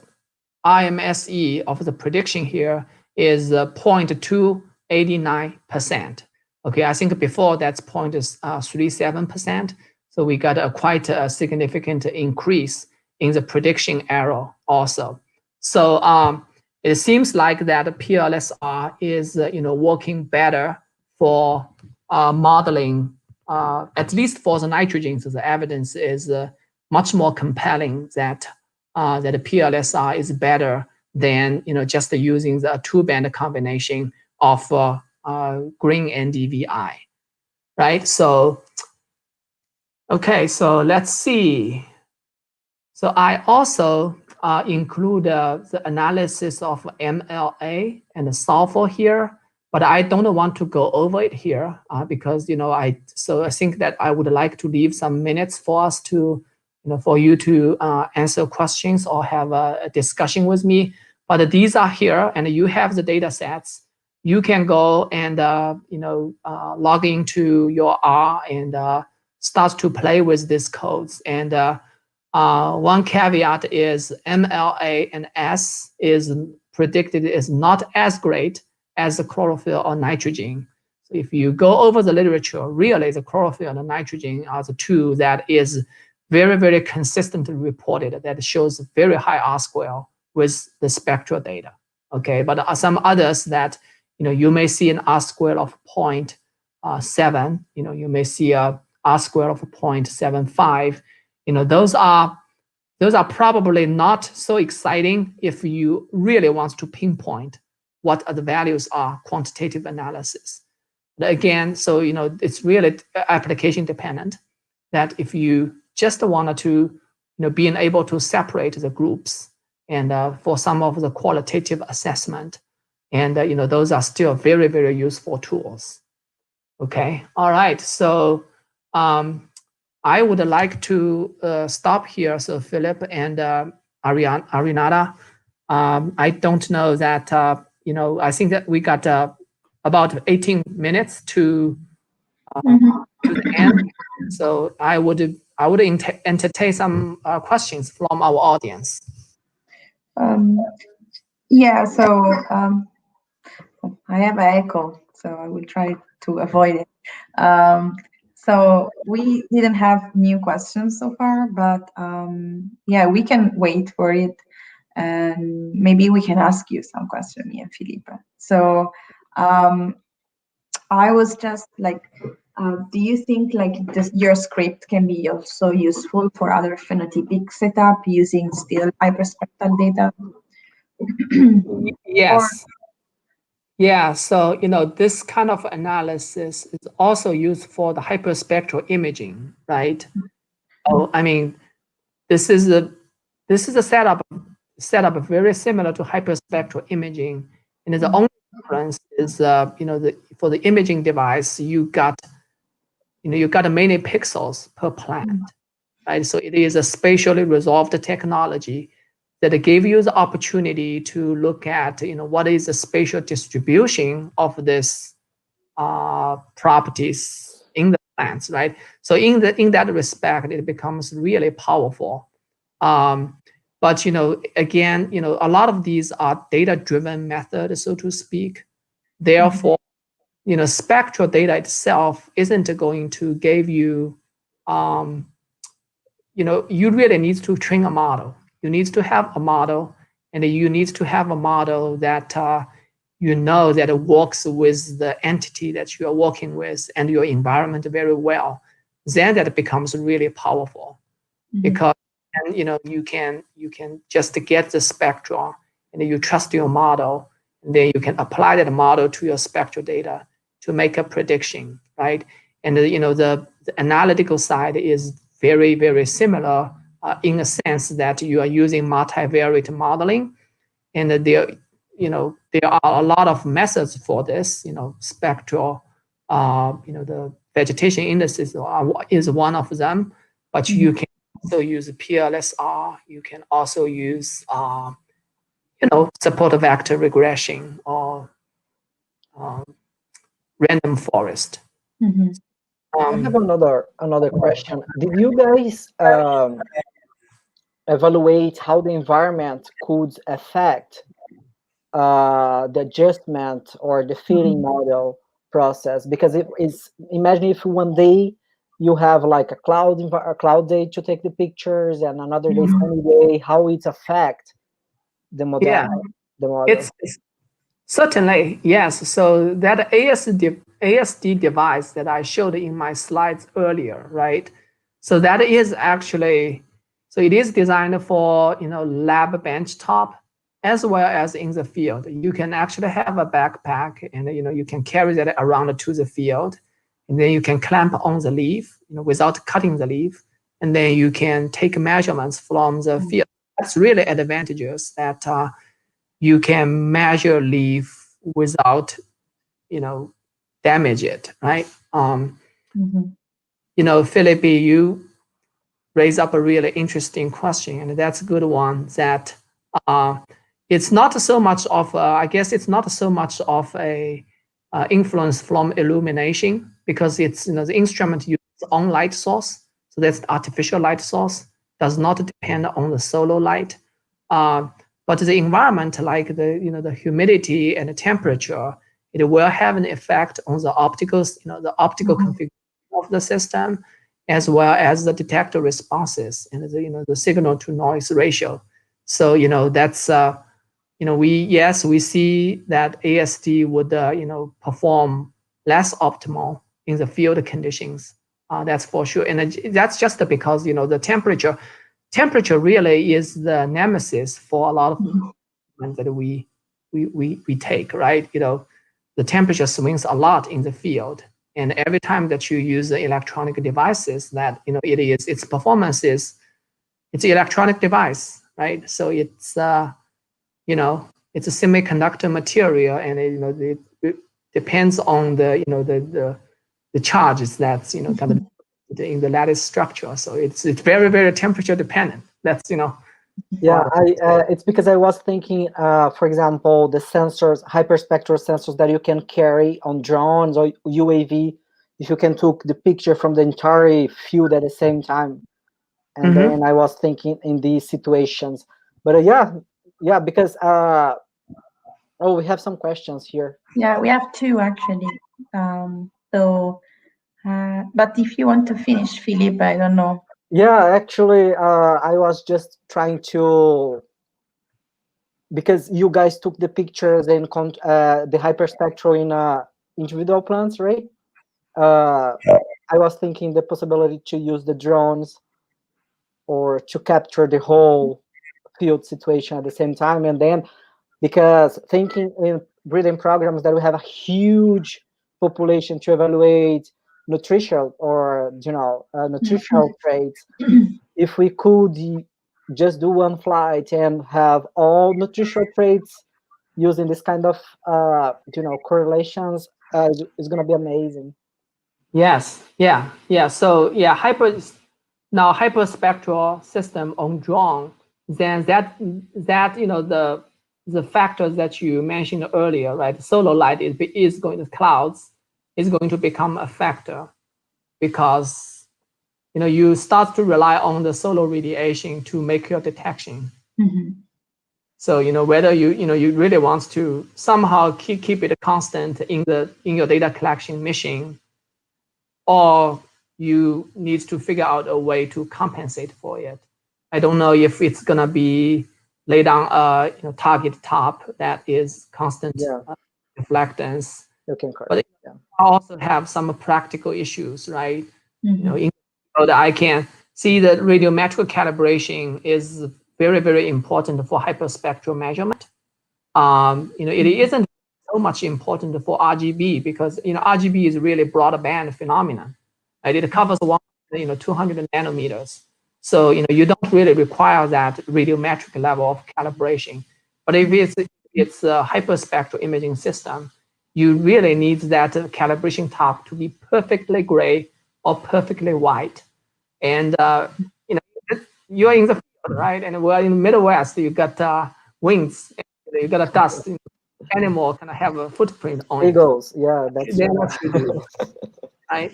RMSE of the prediction here is 0.289%. Okay, I think before that's 0.37%. So we got a quite a significant increase in the prediction error also. So it seems like that PLSR is you know, working better for modeling, at least for the nitrogen. So the evidence is much more compelling that that the PLSR is better than, you know, just using the two-band combination of green Gndvi, right? So, okay, so let's see. So I also include the analysis of MLA and the sulfur here, but I don't want to go over it here because, you know, I think that I would like to leave some minutes for us to, you know, for you to answer questions or have a discussion with me. But these are here, and you have the data sets. You can go and you know, log into your R and start to play with these codes. And one caveat is MLA and S is predicted is not as great as the chlorophyll or nitrogen. So if you go over the literature, really the chlorophyll and the nitrogen are the two that is very, very consistently reported that shows very high R square with the spectral data. Okay, but some others that, you know, you may see an R square of 0.7, you know, you may see a R square of 0.75. You know, those are probably not so exciting if you really want to pinpoint what the values are, quantitative analysis. But again, so, you know, it's really application dependent, that if you just wanted to, you know, being able to separate the groups and for some of the qualitative assessment, and you know, those are still very, very useful tools. Okay, all right, so I would like to stop here. So Philip and Arinata, I don't know that, you know, I think that we got about 18 minutes to the end. So I would entertain some questions from our audience. Yeah, so I have an echo, so I will try to avoid it. So we didn't have new questions so far, but yeah, we can wait for it, and maybe we can ask you some questions, me and Felipe. So I was just like, do you think like your script can be also useful for other phenotypic setup using still hyperspectral data? Yes. Yeah, so, you know, this kind of analysis is also used for the hyperspectral imaging, right? Oh, I mean, this is a setup very similar to hyperspectral imaging, and the only difference is, you know, for the imaging device, you got many pixels per plant, right? So it is a spatially resolved technology that gave you the opportunity to look at, you know, what is the spatial distribution of this properties in the plants, right? So in that respect, it becomes really powerful. But, you know, again, you know, a lot of these are data-driven methods, so to speak. Therefore, you know, spectral data itself isn't going to give you, you know, you really need to train a model. You need to have a model, and you need to have a model that you know that it works with the entity that you are working with and your environment very well. Then that becomes really powerful, because and you know, you can just get the spectrum, and you trust your model, and then you can apply that model to your spectral data to make a prediction, right? And you know, the the analytical side is very, very similar in a sense that you are using multivariate modeling, and there, there are a lot of methods for this. Spectral, the vegetation indices is one of them, but you can also use Plsr. You can also use, support vector regression or random forest. I have another question. Did you guys evaluate how the environment could affect the adjustment or the fitting model process? Because it is, imagine if one day you have like a cloud day to take the pictures and another day sunny day, how it affect the model? Yeah, the model. it's certainly, yes. So that ASD device that I showed in my slides earlier, right? So that is actually, so it is designed for, lab benchtop as well as in the field. You can actually have a backpack and, you can carry that around to the field, and then you can clamp on the leaf, without cutting the leaf. And then you can take measurements from the field. That's really advantageous that you can measure leaf without, damage it, right? Philip, you raise up a really interesting question, and that's a good one. That it's not so much of, I guess it's not so much of a influence from illumination, because it's, the instrument uses its own light source, so that's the artificial light source, does not depend on the solar light. But the environment, like the humidity and the temperature, it will have an effect on the optical, configuration of the system, as well as the detector responses and the signal to noise ratio. So that's we see that ASD would perform less optimal in the field conditions. That's for sure, and that's just because the temperature really is the nemesis for a lot of that we take, right? The temperature swings a lot in the field, and every time that you use the electronic devices, that its performance is, it's an electronic device, right? So it's it's a semiconductor material, and it depends on the charges that's kind of in the lattice structure. So it's very, very temperature dependent. That's Yeah, it's because I was thinking, for example, the sensors, hyperspectral sensors that you can carry on drones or UAV, if you can take the picture from the entire field at the same time. And then I was thinking in these situations. But yeah, because we have some questions here. Yeah, we have two actually. But if you want to finish, Philip, I don't know. Yeah, actually, I was just trying to, because you guys took the pictures and the hyperspectral in individual plants, right? I was thinking the possibility to use the drones or to capture the whole field situation at the same time. And then, because thinking in breeding programs that we have a huge population to evaluate nutritional or nutritional traits, if we could just do one flight and have all nutritional traits using this kind of correlations, is going to be amazing. Yes, yeah. So yeah, hyperspectral system on drone, then that the factors that you mentioned earlier, right? Solar light is going to clouds is going to become a factor, because you start to rely on the solar radiation to make your detection. So whether you really want to somehow keep it constant in your data collection mission, or you need to figure out a way to compensate for it. I don't know if it's gonna be laid on a target top that is constant reflectance. But I also have some practical issues, right? That I can see that radiometric calibration is very, very important for hyperspectral measurement. It isn't so much important for RGB, because RGB is really broadband phenomenon. Right? It covers 200 nanometers. So you don't really require that radiometric level of calibration. But if it's a hyperspectral imaging system, you really need that calibration top to be perfectly gray or perfectly white. And you're in the field, right? And we're in the Midwest. You got winds, you got a dust. Animal kind of have a footprint on it. Eagles, yeah, that's Then what you do, right?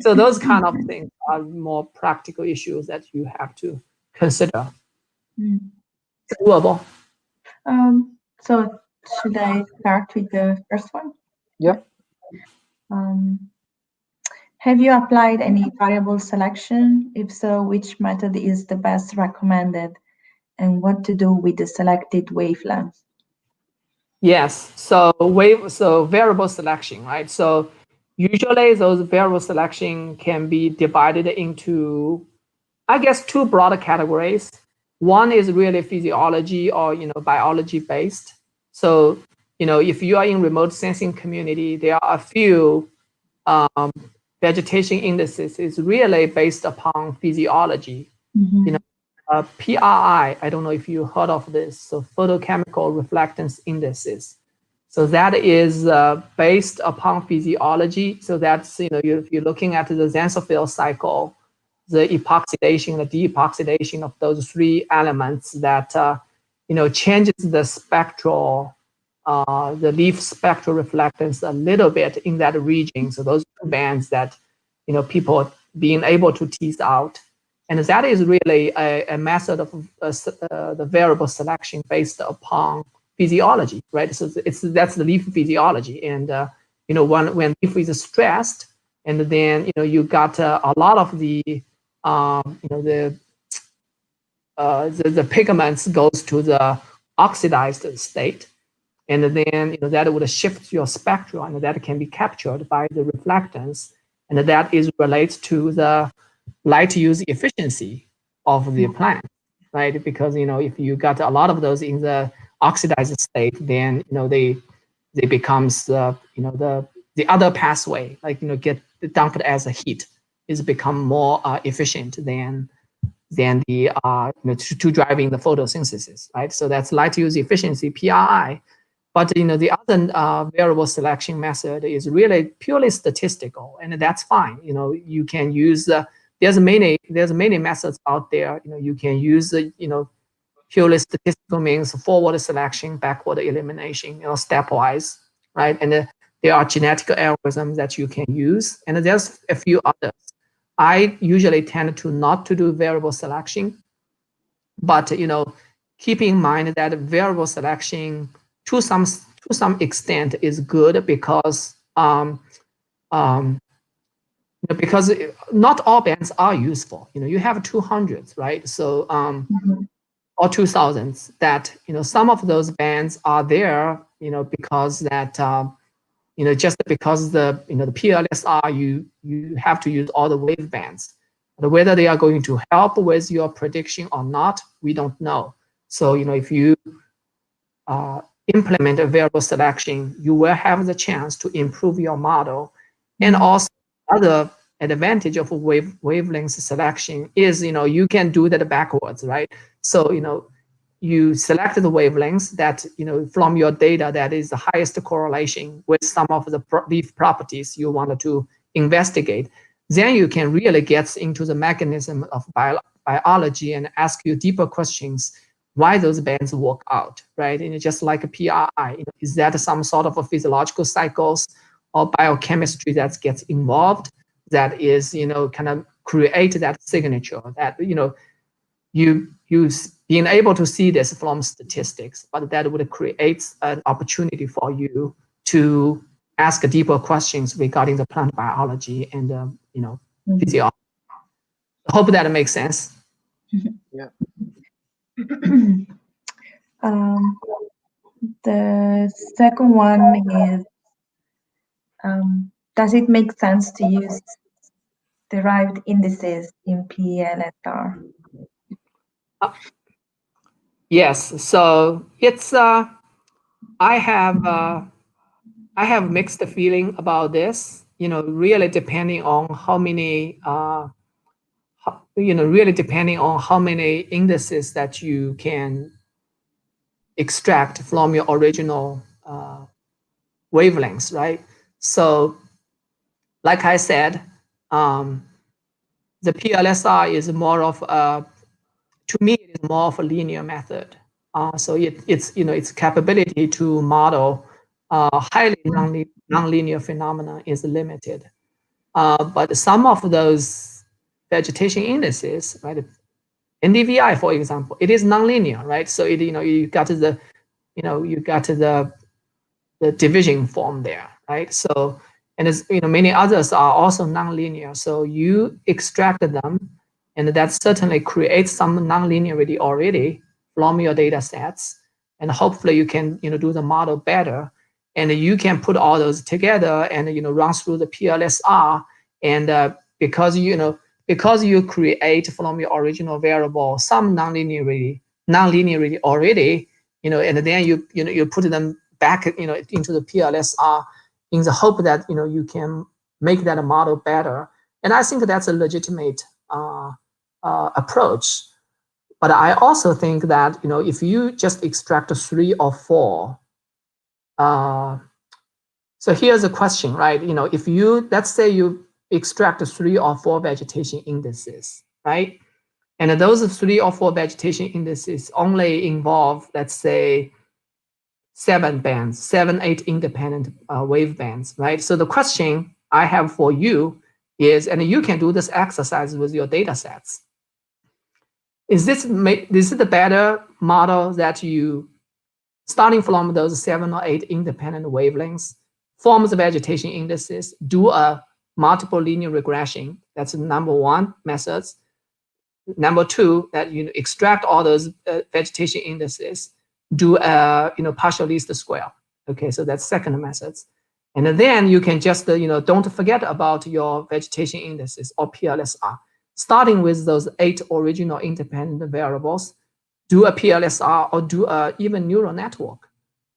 So those kind of things are more practical issues that you have to consider. It's doable. So should I start with the first one? Yeah. Have you applied any variable selection? If so, which method is the best recommended, and what to do with the selected wavelength? Yes. So variable selection, right? So usually those variable selection can be divided into, I guess, two broader categories. One is really physiology or biology based. So if you are in remote sensing community, there are a few vegetation indices is really based upon physiology. PRI, I don't know if you heard of this, so photochemical reflectance indices. So that is based upon physiology. So that's, if you're looking at the xanthophyll cycle, the epoxidation, the deepoxidation of those three elements that, changes the spectral, the leaf spectral reflectance a little bit in that region. So those two bands that, people being able to tease out. And that is really a method of the variable selection based upon physiology, right? So that's the leaf physiology. And, when leaf is stressed, and then, you got a lot of the pigments goes to the oxidized state, and then that would shift your spectrum, and that can be captured by the reflectance, and that is related to the light use efficiency of the plant, right? Because if you got a lot of those in the oxidized state, then they becomes the other pathway, like get dumped as a heat, is become more efficient than the to driving the photosynthesis, right? So that's light use efficiency, PRI. But the other variable selection method is really purely statistical, and that's fine. You can use there's many methods out there. You can use purely statistical means forward selection, backward elimination, stepwise, right? And there are genetic algorithms that you can use, and there's a few others. I usually tend to not to do variable selection, but keep in mind that variable selection to some extent is good because because not all bands are useful. You have 200s, right? So or 2000s that some of those bands are there because that just because the the PLSR you have to use all the wave bands. But whether they are going to help with your prediction or not, we don't know. So if you implement a variable selection, you will have the chance to improve your model. And also other advantage of wavelength selection is you can do that backwards, right? So you select the wavelengths that from your data that is the highest correlation with some of the leaf properties you wanted to investigate. Then you can really get into the mechanism of biology and ask you deeper questions why those bands work out, right? And just like a PRI, is that some sort of a physiological cycles or biochemistry that gets involved that is kind of create that signature that you being able to see this from statistics, but that would create an opportunity for you to ask deeper questions regarding the plant biology and physiology. I hope that makes sense. Yeah. The second one is, does it make sense to use derived indices in PLSR? Yes, so it's I have mixed feeling about this. really depending on how many, really depending on how many indices that you can extract from your original wavelengths, right? So, like I said, the PLSR is more of a, to me, it is more of a linear method. So its capability to model highly nonlinear phenomena is limited. But some of those vegetation indices, right? Ndvi, for example, it is nonlinear, right? So you got the division form there, right? So, and as many others are also nonlinear. So you extract them, and that certainly creates some nonlinearity already from your data sets, and hopefully you can do the model better, and you can put all those together and run through the PLSR, and because you create from your original variable some nonlinearity already, and then you put them back into the PLSR in the hope that you can make that model better. And I think that's a legitimate approach. But I also think that if you just extract 3 or 4, so here's a question, right? If you, let's say you extract 3 or 4 vegetation indices, right? And those 3 or 4 vegetation indices only involve, let's say, 7, 8 independent wave bands, right? So the question I have for you is, and you can do this exercise with your data sets. Is this the better model that you, starting from those 7 or 8 independent wavelengths, form the vegetation indices, do a multiple linear regression? That's number 1 methods. Number 2, that you extract all those vegetation indices, do a partial least square. Okay, so that's second methods. And then you can just don't forget about your vegetation indices or PLSR. Starting with those 8 original independent variables, do a PLSR or do a even neural network.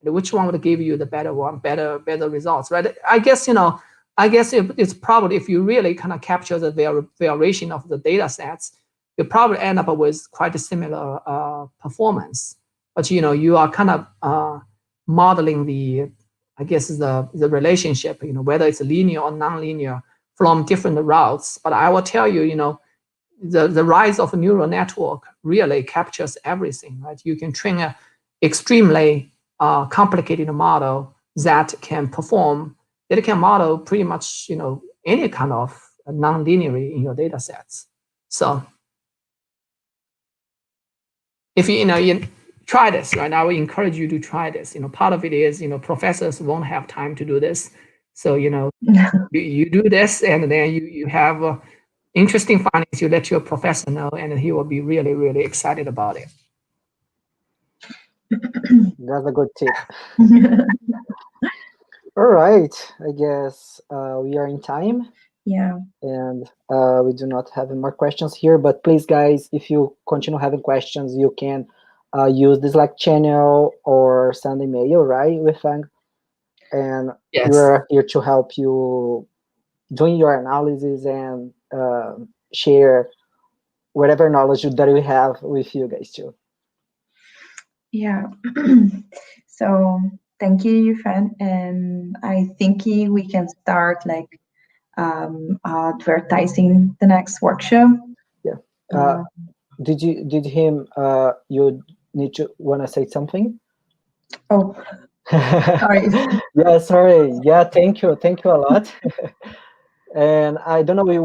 Which one would give you the better one, better results, right? I guess it's probably, if you really kind of capture the variation of the data sets, you probably end up with quite a similar performance. But you are kind of modeling the relationship, whether it's linear or nonlinear from different routes. But I will tell you, the rise of a neural network really captures everything, right? You can train an extremely complicated model that can perform, that can model pretty much any kind of nonlinearity in your data sets. So if you try this, right? I would encourage you to try this. Part of it is professors won't have time to do this, so you do this, and then you have interesting findings. You let your professor know, and he will be really, really excited about it. That's a good tip. All right, I guess we are in time. Yeah. And we do not have more questions here, but please, guys, if you continue having questions, you can use the Slack channel or send email, right, Yufeng? And yes, we're here to help you doing your analysis and share whatever knowledge that we have with you guys too. Yeah. So thank you, Yufeng, and I think we can start advertising the next workshop. Yeah. Did you need to want to say something? Oh, sorry. Yeah, sorry. Yeah, thank you a lot. And I don't know, you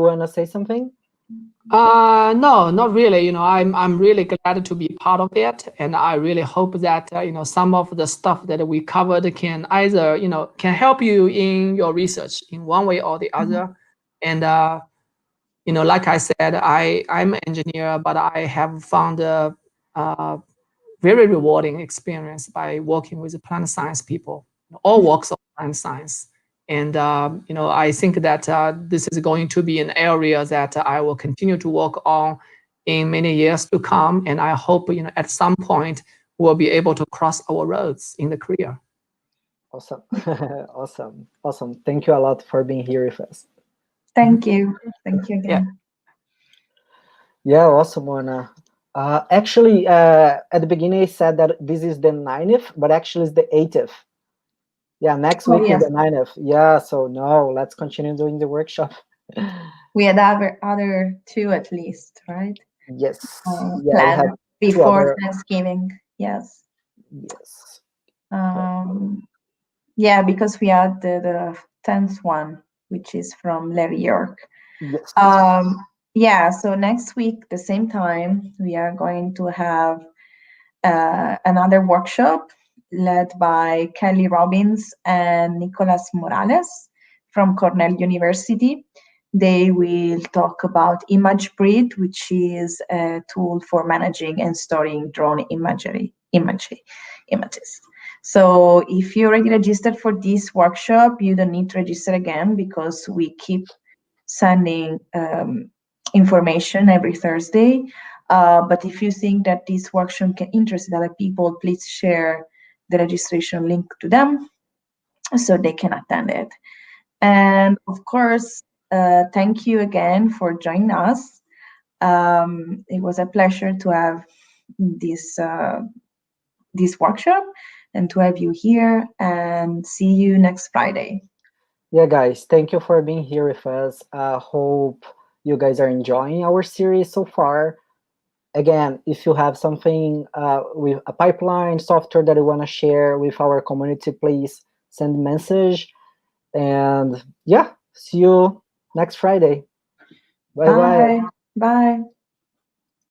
wanna say something? No, not really. I'm really glad to be part of it, and I really hope that some of the stuff that we covered can either can help you in your research in one way or the other. And like I said, I'm an engineer, but I have found a very rewarding experience by working with plant science people, all walks of plant science. And I think that this is going to be an area that I will continue to work on in many years to come. And I hope at some point we'll be able to cross our roads in the career. Awesome. Awesome. Thank you a lot for being here with us. Thank you. Thank you again. Yeah, awesome, Mona. Actually, at the beginning, I said that this is the 9th, but actually it's the 8th. Yeah, next week is the 9th. Yeah, so no, let's continue doing the workshop. We had other 2 at least, right? Yes. Yeah, planned before Thanksgiving. Yes. Yes. Yeah, because we had the 10th one, which is from Larry York. Yes. Yeah, so next week, the same time, we are going to have another workshop led by Kelly Robbins and Nicolas Morales from Cornell University. They will talk about ImageBreed, which is a tool for managing and storing drone images. So if you already registered for this workshop, you don't need to register again because we keep sending information every Thursday. But if you think that this workshop can interest other people, please share the registration link to them so they can attend it. And of course, thank you again for joining us. It was a pleasure to have this workshop and to have you here, and see you next Friday. Yeah, guys, thank you for being here with us. Hope you guys are enjoying our series so far. Again, if you have something with a pipeline software that you want to share with our community, please send a message. And yeah, see you next Friday. Bye-bye. Bye. Bye.